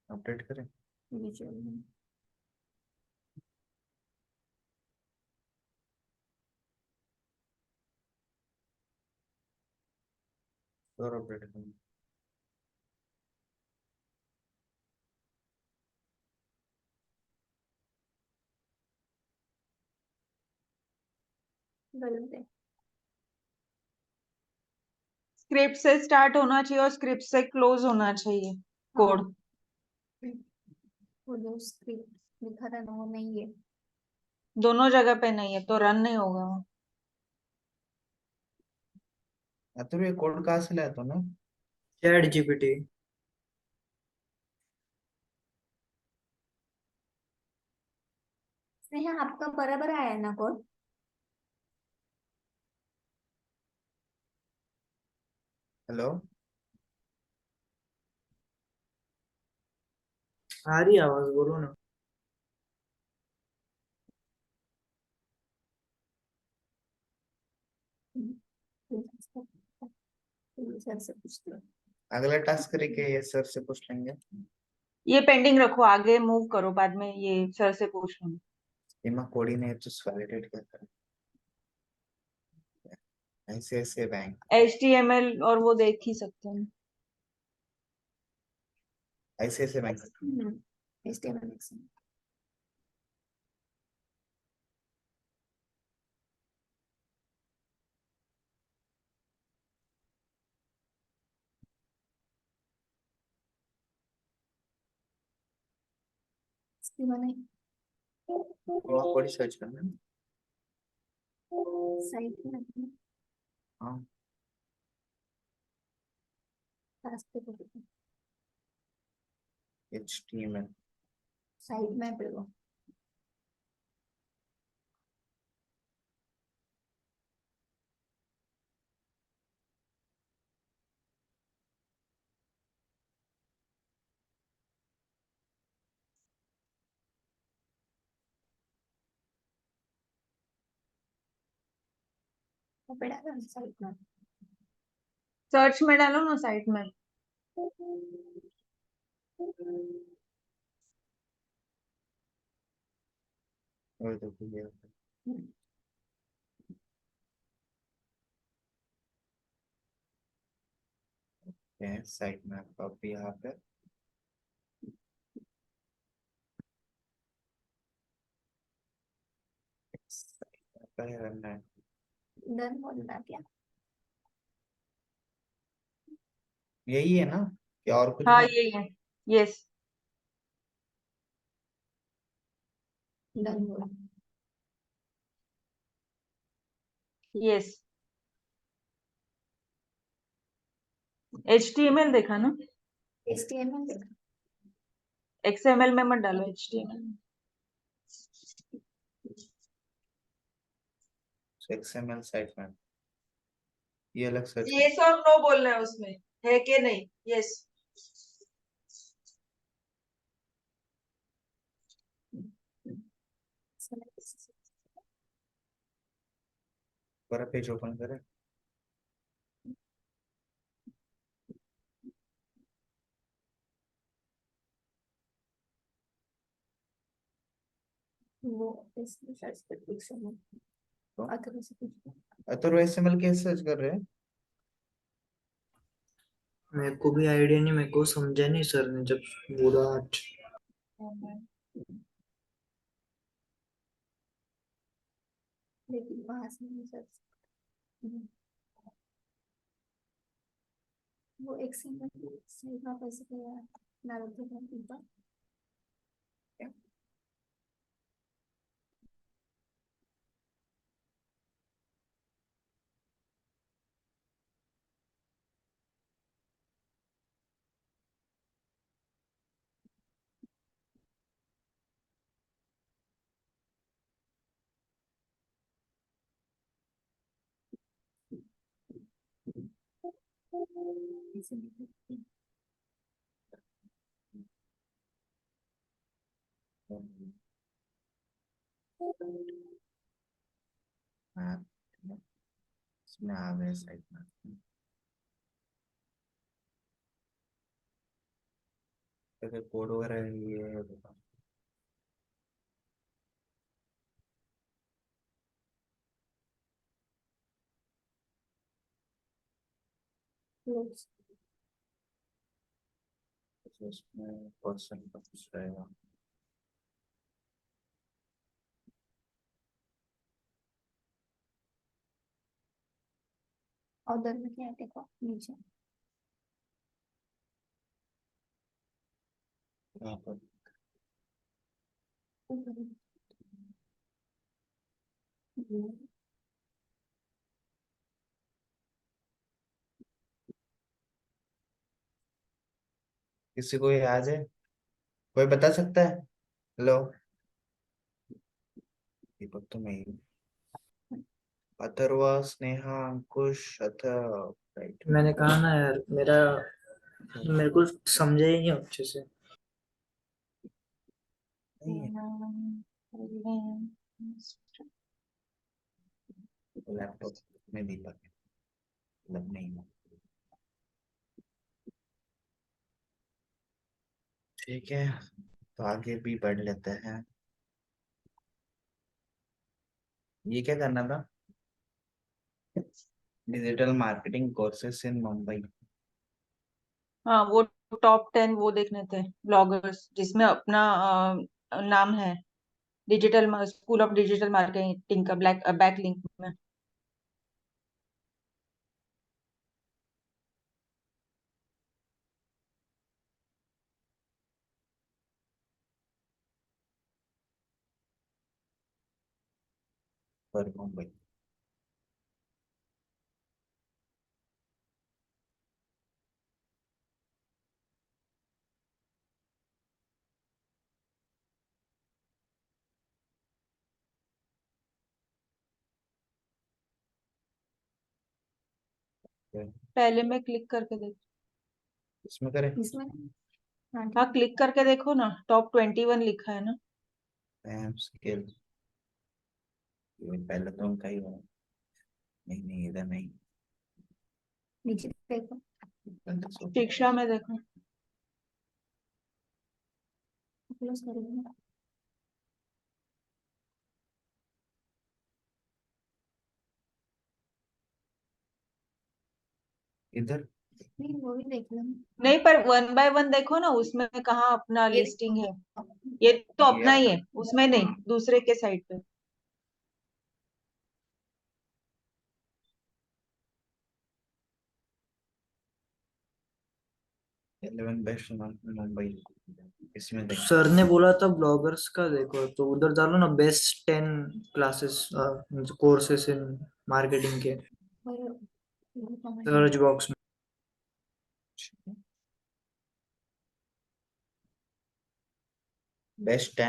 अपडेट करें? विजुअल और अपडेट करें? गलत है। स्क्रिप्ट से स्टार्ट होना चाहिए और स्क्रिप्ट से क्लोज होना चाहिए कोड। वो जो स्क्रिप्ट लिखा था ना वो नहीं है। दोनों जगह पे नहीं है तो रन नहीं होगा वो। तो ये कोड कहाँ से लाया तूने? Chat GPT. स्नेहा आपका बराबर आया है ना कोड? हेलो आ रही आवाज, बोलो ना। सर से पूछते हैं। अगला टास्क करके ये सर से पूछ लेंगे। ये पेंडिंग रखो, आगे मूव करो, बाद में ये सर से पूछ लो। इमा कोड ही नहीं है तो वैलिडेट क्या करें? ऐसे बैंक HTML और वो देख ही सकते हैं। ऐसे बैंक HTML स्कीमा नहीं कोड ही सर्च करना है। साइट में हाँ टास्क पे क्लिक HTML साइट में पे वो पे डाला साइट में। सर्च में डालो ना साइट में। और देखो ये साइट मैप अब यहाँ पे रन है। डन बोलना क्या? यही है ना, क्या और कुछ हाँ है? यही है, यस। डन बोल। यस, HTML देखा ना? HTML देखा। XML में मत डालो, HTML। XML साइट में ये अलग सर्च कर। यस और नो बोलना है उसमें, है कि नहीं? यस। पूरा पेज ओपन करें। वो इसमें सर्च कर पिक्सल में तो अथर्व से पूछना। अथर्व XML कैसे सर्च कर रहे हैं? मेरे को भी आइडिया नहीं, मेरे को समझा नहीं सर ने जब बोला आज। लेकिन वहां से नहीं सर्च। वो XML सही का कैसे किया नारद के हाँ, इसमें आ गए साइट में। अगर कोड वगैरह ये है तो क्लोज। उसमें पर्सन का कुछ रहेगा। ऑर्डर में क्या है देखो नीचे। यहाँ पर ऊपर। किसी को याद है? कोई बता सकता है? हेलो, दीपक तो मैं ही हूँ। अथर्व, स्नेहा, अंकुश, अथर्व, राइट। मैंने कहा ना यार, मेरे को समझा ही नहीं अच्छे से। नहीं है लैपटॉप में दीपक है, मतलब नहीं है। ठीक है, तो आगे भी बढ़ लेते हैं। ये क्या करना था? डिजिटल मार्केटिंग कोर्सेस इन मुंबई। हाँ, वो टॉप 10 वो देखने थे ब्लॉगर्स, जिसमें अपना नाम है, digital school of digital marketing का बैक लिंक में। पर मुंबई पहले में क्लिक करके देख। इसमें करें। इसमें हाँ हाँ, ठीक क्लिक करके देखो ना, टॉप 21 लिखा है ना। स्किल, पहले तो उनका ही हो। नहीं नहीं, इधर नहीं। नीचे देखो। शिक्षा में देखो। क्लोज करोगे। इधर नहीं वो भी देख लो। नहीं, पर 1 by 1 देखो ना, उसमें कहाँ अपना ये लिस्टिंग है। ये तो ये अपना ही है, उसमें नहीं, दूसरे के साइड पे। 11 बेस्ट मुंबई, इसमें देख सर ने बोला था ब्लॉगर्स का देखो, तो उधर डालो ना best 10 classes courses in marketing के और सर्च बॉक्स में। बेस्ट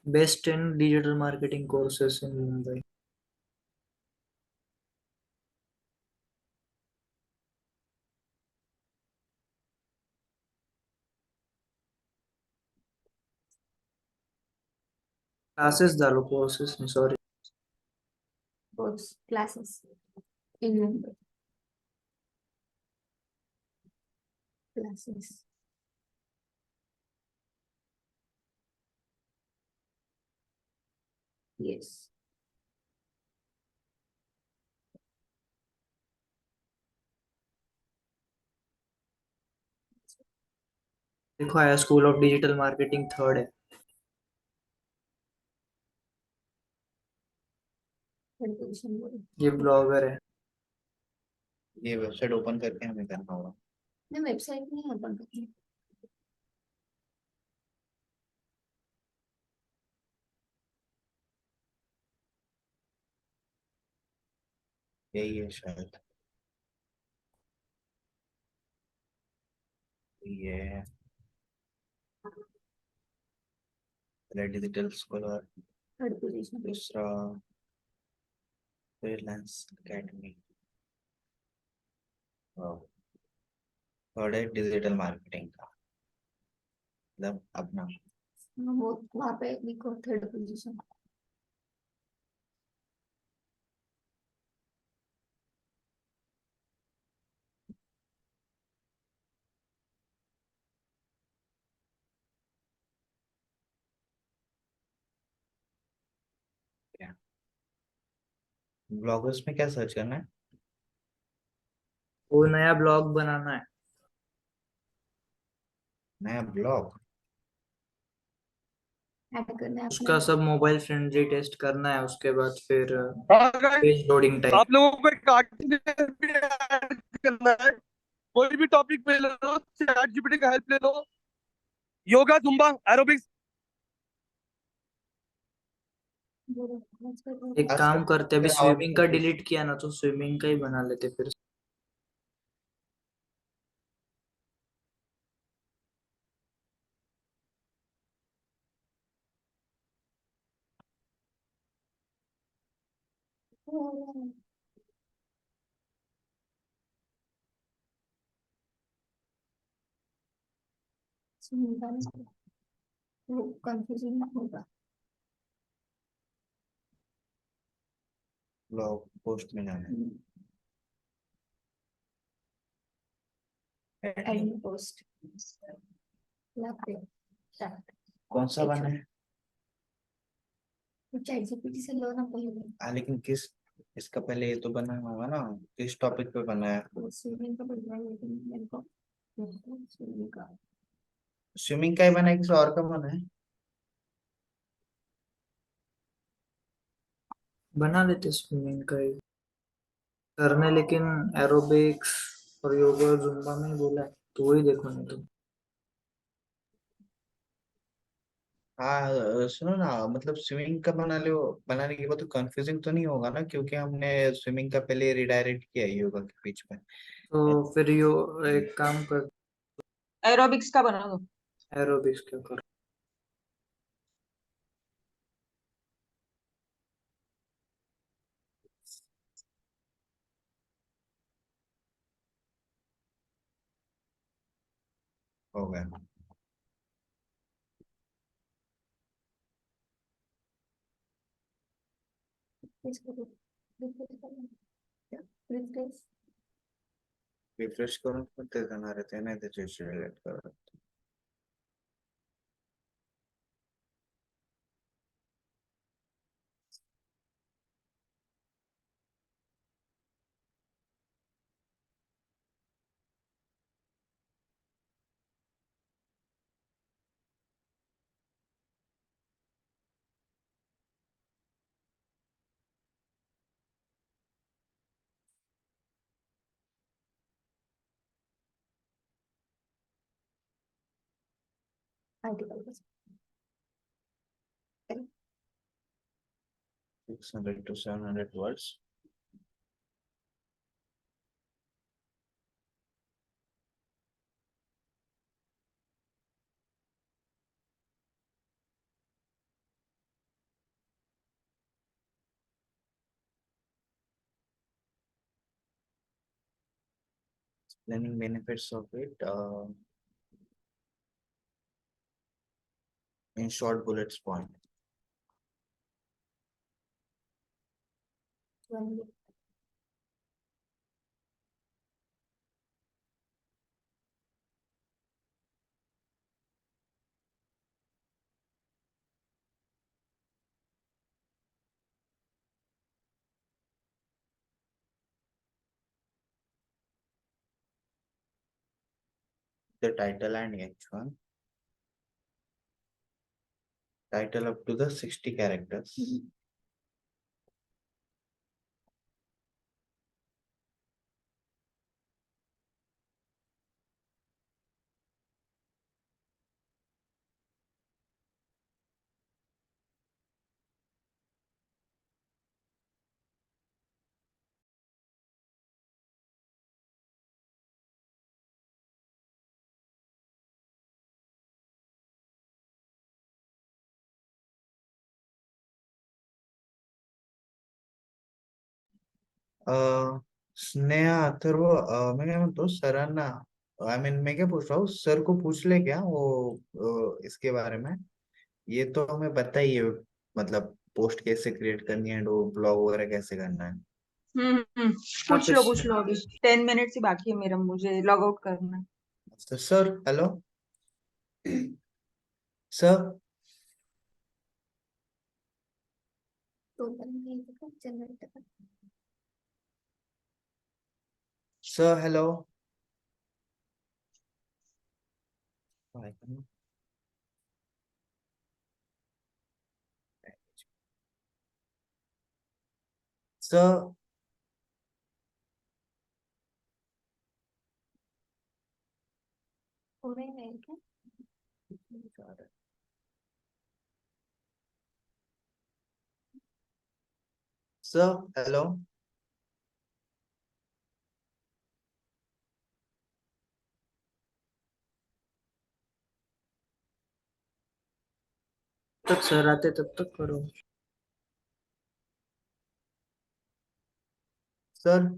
10 डिजिटल मार्केटिंग कोर्सेस इन मुंबई। क्लासेस डालो, कोर्सेस नहीं, sorry. Course classes in Mumbai, classes yes. देखो आया school of digital marketing, third है। थर्ड पोजीशन बोलो। ये ब्लॉगर है। ये वेबसाइट ओपन करके हमें करना होगा। नहीं, वेबसाइट नहीं ओपन करनी। यही है शायद, ये डिजिटल स्कूल और थर्ड पोजीशन दूसरा फ्रीलांस एकेडमी, थर्ड है डिजिटल मार्केटिंग का, मतलब अपना। वो वहाँ पे लिखो थर्ड पोजीशन। ब्लॉगर्स में क्या सर्च करना है? वो नया ब्लॉग बनाना है। नया ब्लॉग? ऐड करना है उसका अपना। सब मोबाइल फ्रेंडली टेस्ट करना है, उसके बाद फिर हाँ guys, पेज लोडिंग टाइप। आप लोगों को एक आर्टिकल भी ऐड करना है। कोई भी टॉपिक पे ले लो, चैट जीपीटी का हेल्प ले लो। Yoga, Zumba, aerobics. बोलो आजकल तो एक काम करते, अभी फिर और स्विमिंग का डिलीट किया ना, तो स्विमिंग का ही बना लेते फिर। सुनता नहीं, वो कंफ्यूजन ना होगा। ब्लॉग पोस्ट में जाना है। एड पोस्ट लाते चैट। कौन सा बना है? चैट जीपीटी से लो ना पहले। हाँ, लेकिन किस, इसका पहले ये तो बना होगा ना, किस टॉपिक पे बना है? वो स्विमिंग का बोल रहा है, लेकिन मेरे को स्विमिंग का स्विमिंग का ही बना है, किसी और का बना है? बना लेते स्विमिंग का ही करने, लेकिन एरोबिक्स और योगा जुम्बा में ही बोला है, तो वही देखो नहीं तो। हाँ सुनो ना, मतलब स्विमिंग का बना लो, बनाने के बाद तो कंफ्यूजिंग तो नहीं होगा ना, क्योंकि हमने स्विमिंग का पहले रिडायरेक्ट किया है योगा के बीच में। तो फिर यो एक काम कर, एरोबिक्स का बना दो। एरोबिक्स क्या कर। हो गया। इसको रिफ्रेश करना, रिफ्रेश। रिफ्रेश करो तो देना रहते हैं ना, तो रिलेट करो। आर्टिकल को 600 to 700 words. Explaining benefits of it in short bullets point. 20. The title and H1. Title up to the 60 characters. Sneha Atharva मैं क्या म्हणतो सरांना मैं क्या पूछ रहा हूँ सर को पूछ ले क्या वो इसके बारे में ये तो हमें पता ही है मतलब पोस्ट कैसे क्रिएट करनी है वो ब्लॉग वगैरह कैसे करना है पूछ लो कुछ अभी 10 मिनट ही बाकी है मेरा, मुझे लॉग आउट करना है। Sir hello sir generate sir hello sir पूरे मेल के सर हेलो तक सर आते तब तक करो। सर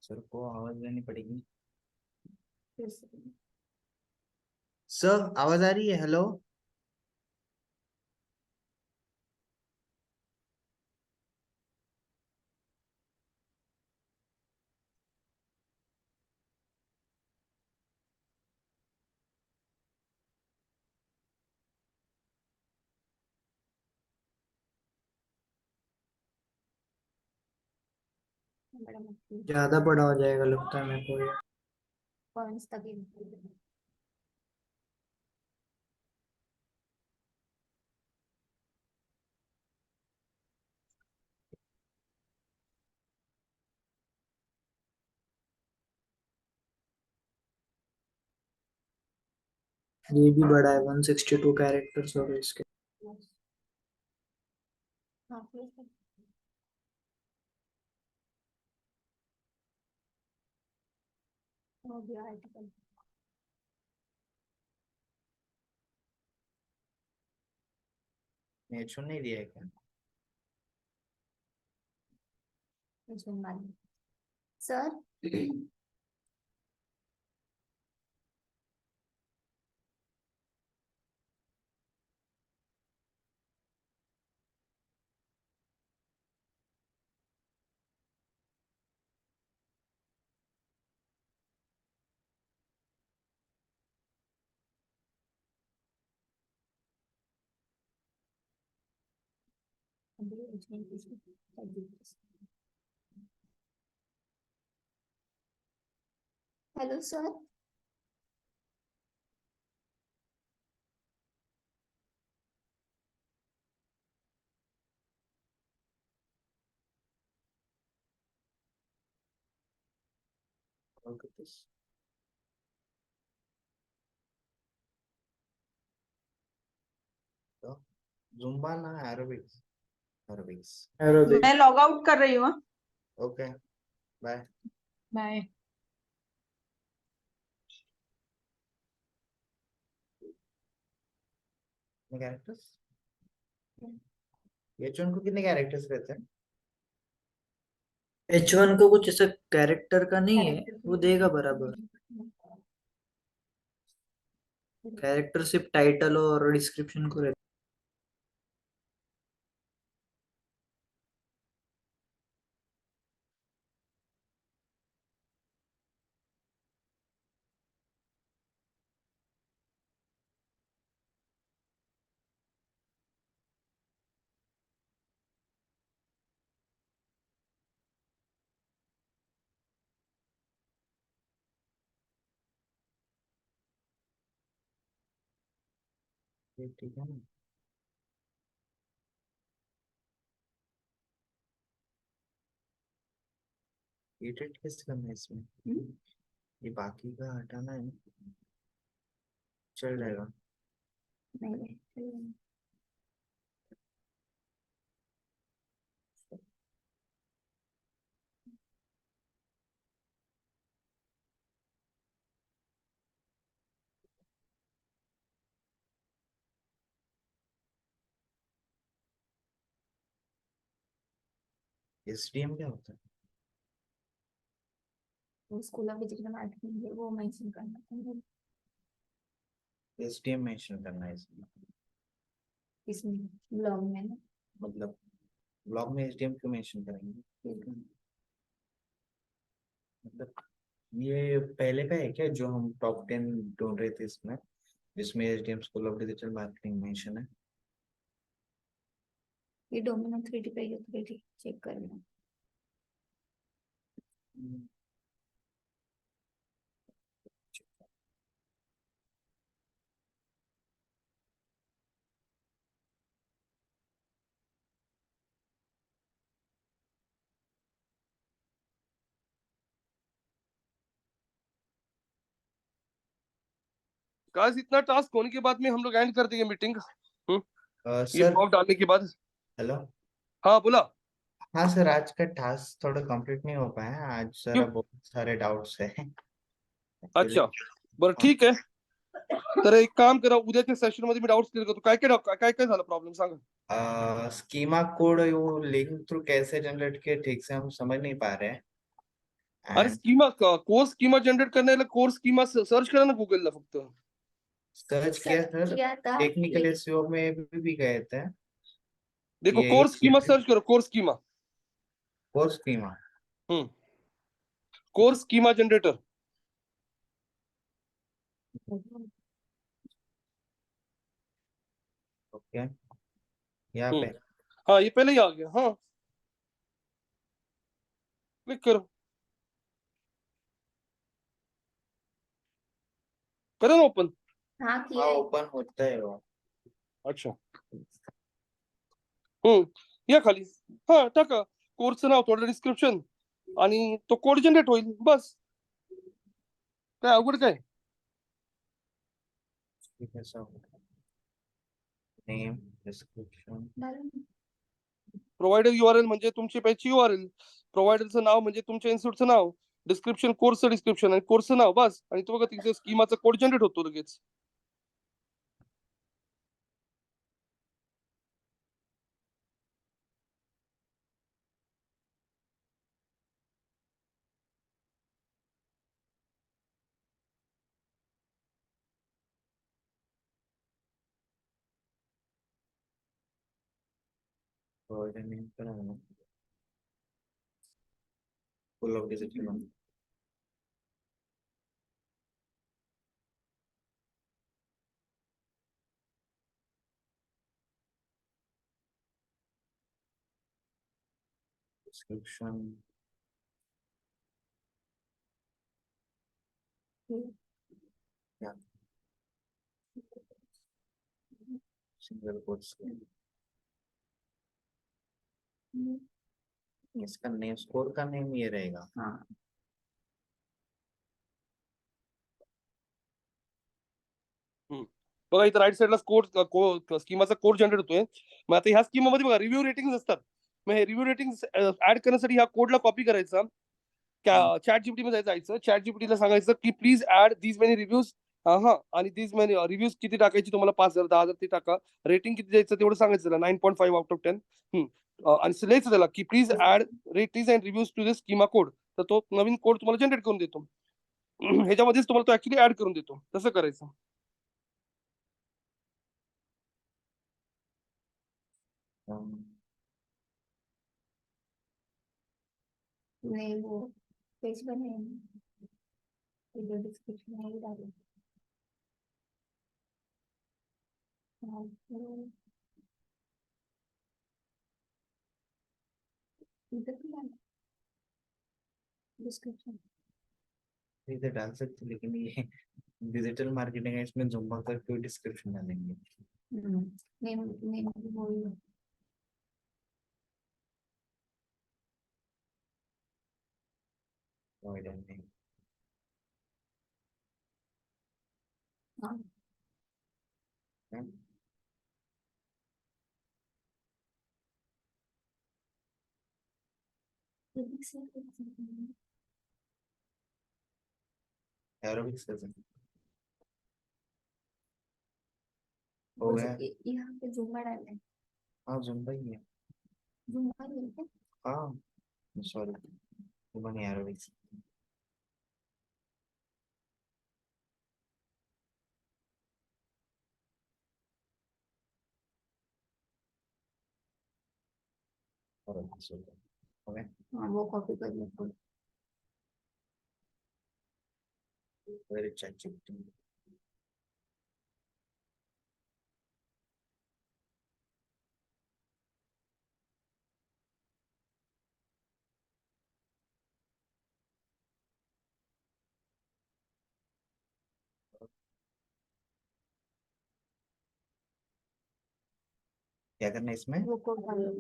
सर को आवाज देनी पड़ेगी फिर से सर आवाज आ रही है हेलो बड़ा मुश्किल ज्यादा बड़ा हो जाएगा लगता है मेरे को ये। पॉइंट्स तक ये भी बड़ा है 162 कैरेक्टर्स हो गए इसके। हाँ फिर से हो गया आर्टिकल नेचर नहीं दिया है क्या इसमें वाली sir hello sir Look at this. So, Zumba ना aerobics. Aerobics. एरोबिक्स मैं लॉग आउट कर रही हूँ। Okay. Bye. बाय। कितने कैरेक्टर्स? H1 को कितने कैरेक्टर्स रहते हैं? H1 को कुछ ऐसा कैरेक्टर का नहीं है, वो देगा बराबर। कैरेक्टर सिर्फ टाइटल और डिस्क्रिप्शन को रहता ये ठीक है ना? एडिट किस करना है इसमें? ये बाकी का हटाना है ना? चल जाएगा। SDM क्या होता है? वो स्कूल ऑफ डिजिटल मार्केटिंग है, वो मेंशन करना है SDM मेंशन करना है इसमें। इसमें ब्लॉग में ना। मतलब ब्लॉग में SDM क्यों मेंशन करेंगे? मतलब ये पहले का है क्या जो हम टॉप 10 ढूंढ रहे थे इसमें, जिसमें SDM school of digital marketing mention है? ये डोमेन अथॉरिटी पे अथॉरिटी चेक करना। गाइस इतना टास्क होने के बाद में हम लोग एंड कर देंगे मीटिंग। ये सर ब्लॉग डालने के बाद। हेलो। हाँ बोला। हाँ सर, आज का टास्क थोड़ा कंप्लीट नहीं हो पाया, आज क्यों? जरा बहुत सारे डाउट्स है अच्छा बरं ठीक आहे। तर एक काम करा, उद्याच्या सेशन मध्ये मी डाउट्स क्लिअर करतो। काय काय झालं प्रॉब्लेम सांगा। स्कीमा कोड वो लिंक थ्रू कैसे जनरेट किए ठीक से हम समझ नहीं पा रहे हैं। अरे and schema course schema generate करण्याला कोर्स स्कीमा सर्च करा ना गूगलला फक्त। सर्च किया सर, किया था टेक्निकल एसईओ में भी गए थे। देखो यही कोर्स स्कीमा सर्च करो, course schema. Course schema. Course schema generator. Okay, यहाँ पे हाँ ये पहले ही आ गया। हाँ क्लिक करो, करो ना ओपन। हाँ किया हाँ है। ओपन होता है वो। अच्छा या खाली। हा टाका कोर्सचं नाव, थोडं डिस्क्रिप्शन, आणि तो कोड जनरेट होईल बस। काय अवघड काय? ठीक है sir, name description. Provider URL म्हणजे तुमची पेजची यूआरएल, प्रोव्हायडरचं नाव म्हणजे तुमच्या इन्स्टिट्यूटचं नाव, डिस्क्रिप्शन कोर्सचं डिस्क्रिप्शन आणि कोर्सचं नाव बस, आणि तो बघा तिथे स्कीमाचा कोड जनरेट होतो लगेच। प्रोवाइडर नेम पर आना, फुल ऑफ डिजिटल डिस्क्रिप्शन। या सिंगल कोट्स, इसका नेम स्कोर का नेम ये रहेगा। हाँ बघा इथं राईट साईडला स्कीमाचा कोड जनरेट होतोय. मग आता ह्या स्कीमामध्ये बघा रिव्ह्यू रेटिंग असतात. मग हे रिव्ह्यू रेटिंग ऍड करण्यासाठी ह्या कोडला कॉपी करायचा, चॅट जीपीटी मध्ये जायचं, चॅट जीपीटीला सांगायचं की please add these many reviews. हा, आणि दीज मेनी रिव्ह्यूज किती टाकायची तुम्हाला, 5,000 10,000 ते टाका. रेटिंग किती द्यायचं तेवढं सांगायचं त्याला, 9.5 आउट ऑफ 10. आणि लिहायचं त्याला की please add ratings and reviews to this schema code. तर तो नवीन कोड तुम्हाला जनरेट करून देतो. ह्याच्यामध्येच तुम्हाला तो ऍक्च्युली ऍड करून देतो. तसं करायचं. नहीं वो पेज बने वीडियो डिस्क्रिप्शन में ही डालो। हाँ, तो इधर भी डालो डिस्क्रिप्शन। इधर डाल सकते, लेकिन ये डिजिटल मार्केटिंग है, इसमें जुम्बा का कोई डिस्क्रिप्शन डालेंगे? नेम नेम वही है। कोई डर नहीं। हाँ हम्म, एरोबिक्स है, एरोबिक्स कैसे हो बस गया? यहाँ पे जुम्बा डालना है। हाँ जुम्बा ही है। जुम्बा नहीं है क्या? हाँ सॉरी, जुम्बा नहीं, एरोबिक्स। एरोबिक्स हो गया। हाँ वो कॉपी कर लो। Very chat GPT. क्या करना है इसमें? वो कोड डालो।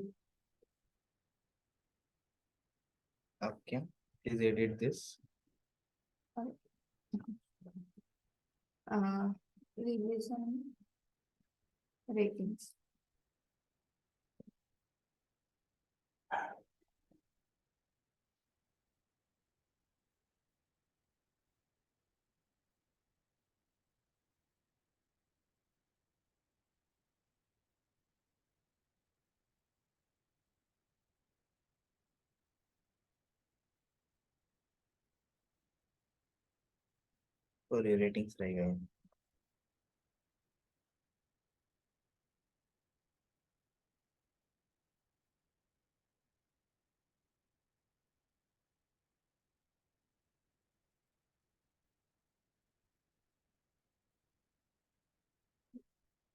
अब क्या? Please edit this. Reviews and ratings. और ये रेटिंग्स रहेगा ये।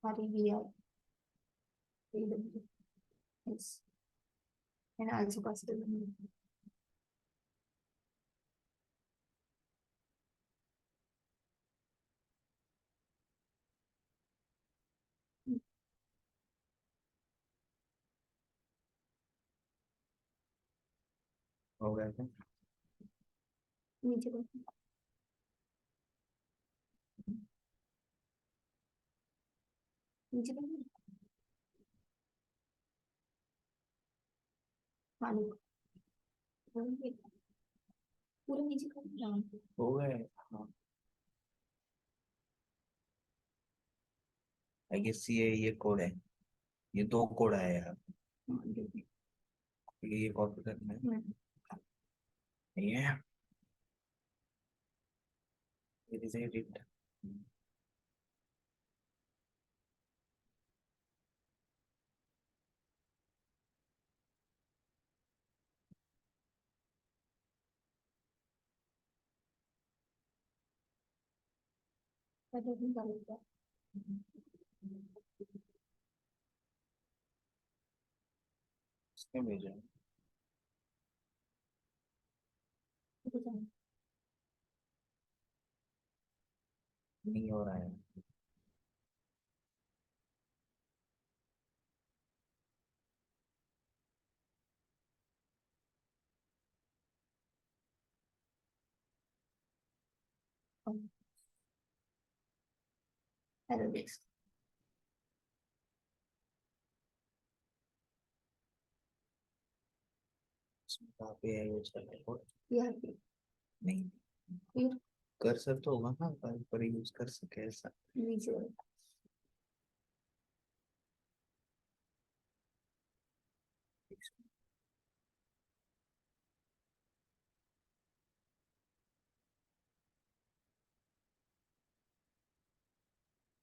REVI yes and also possible हो गया क्या? नीचे देखो नीचे देखो हाँ देखो पूरा नीचे कर हाँ हो गया। हाँ आई गेस ये कोड है, ये दो कोड आया यार। हाँ देखो ये कॉपी करना है। ये इट इज एडिट। पहले भी डालूंगा इसने भेजा है। नहीं हो रहा है। Arabic. कहाँ पे है यूज करने को? यहाँ पे नहीं, फिर कर्सर तो होगा ना पर यूज कर सके ऐसा। visual.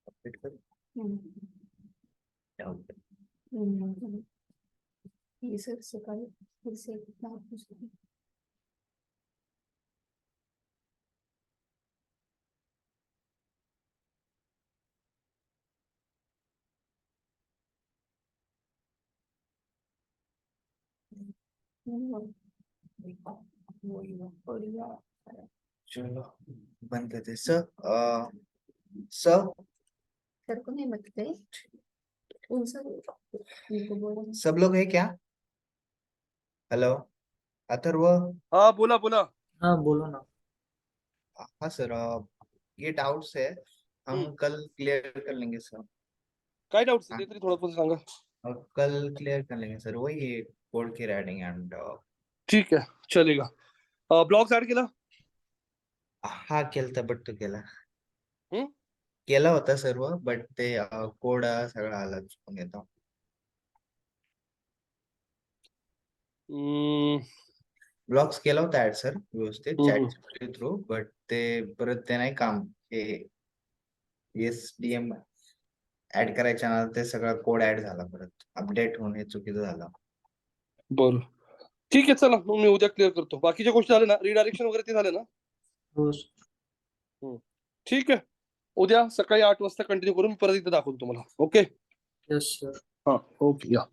अपडेट कर हम्म, डाउट। ये सब से कर फिर से कितना कुछ बढ़िया। चलो बंद करते सर। सर सर को नहीं बताते उन सब उनको बोलो सब लोग है क्या? हेलो अथर्व। हाँ बोला बोला। हाँ बोलो ना। हाँ सर, ये डाउट्स है, हम कल क्लियर कर लेंगे सर। काय डाउट हाँ। ते तरी थोडं सांगा. और कल क्लियर कर लेंगे सर, वही कोड की राइटिंग एंड ठीक आहे चलेगा. ब्लॉग्स ऍड केला. हा केलता बट तो केला हम्म? केला होता सर्व बट ते कोड सगळं आला चुकून येतो. ब्लॉग्स केला होता ऍड सर व्यवस्थित चॅट थ्रू, बट ते परत ते नाही काम हे SDM ऍड करायच्या ना ते सगळं कोड ऍड झाला, परत अपडेट होणे चुकीचं झालं. बरं ठीक आहे चला मग मी उद्या क्लिअर करतो. बाकीच्या गोष्टी झाल्या ना, रिडायरेक्शन वगैरे ते झालं ना. हो ठीक आहे उद्या सकाळी 8 वाजता कंटिन्यू करून परत इथे दाखवतो तुम्हाला. Okay yes sir. हा ओके या.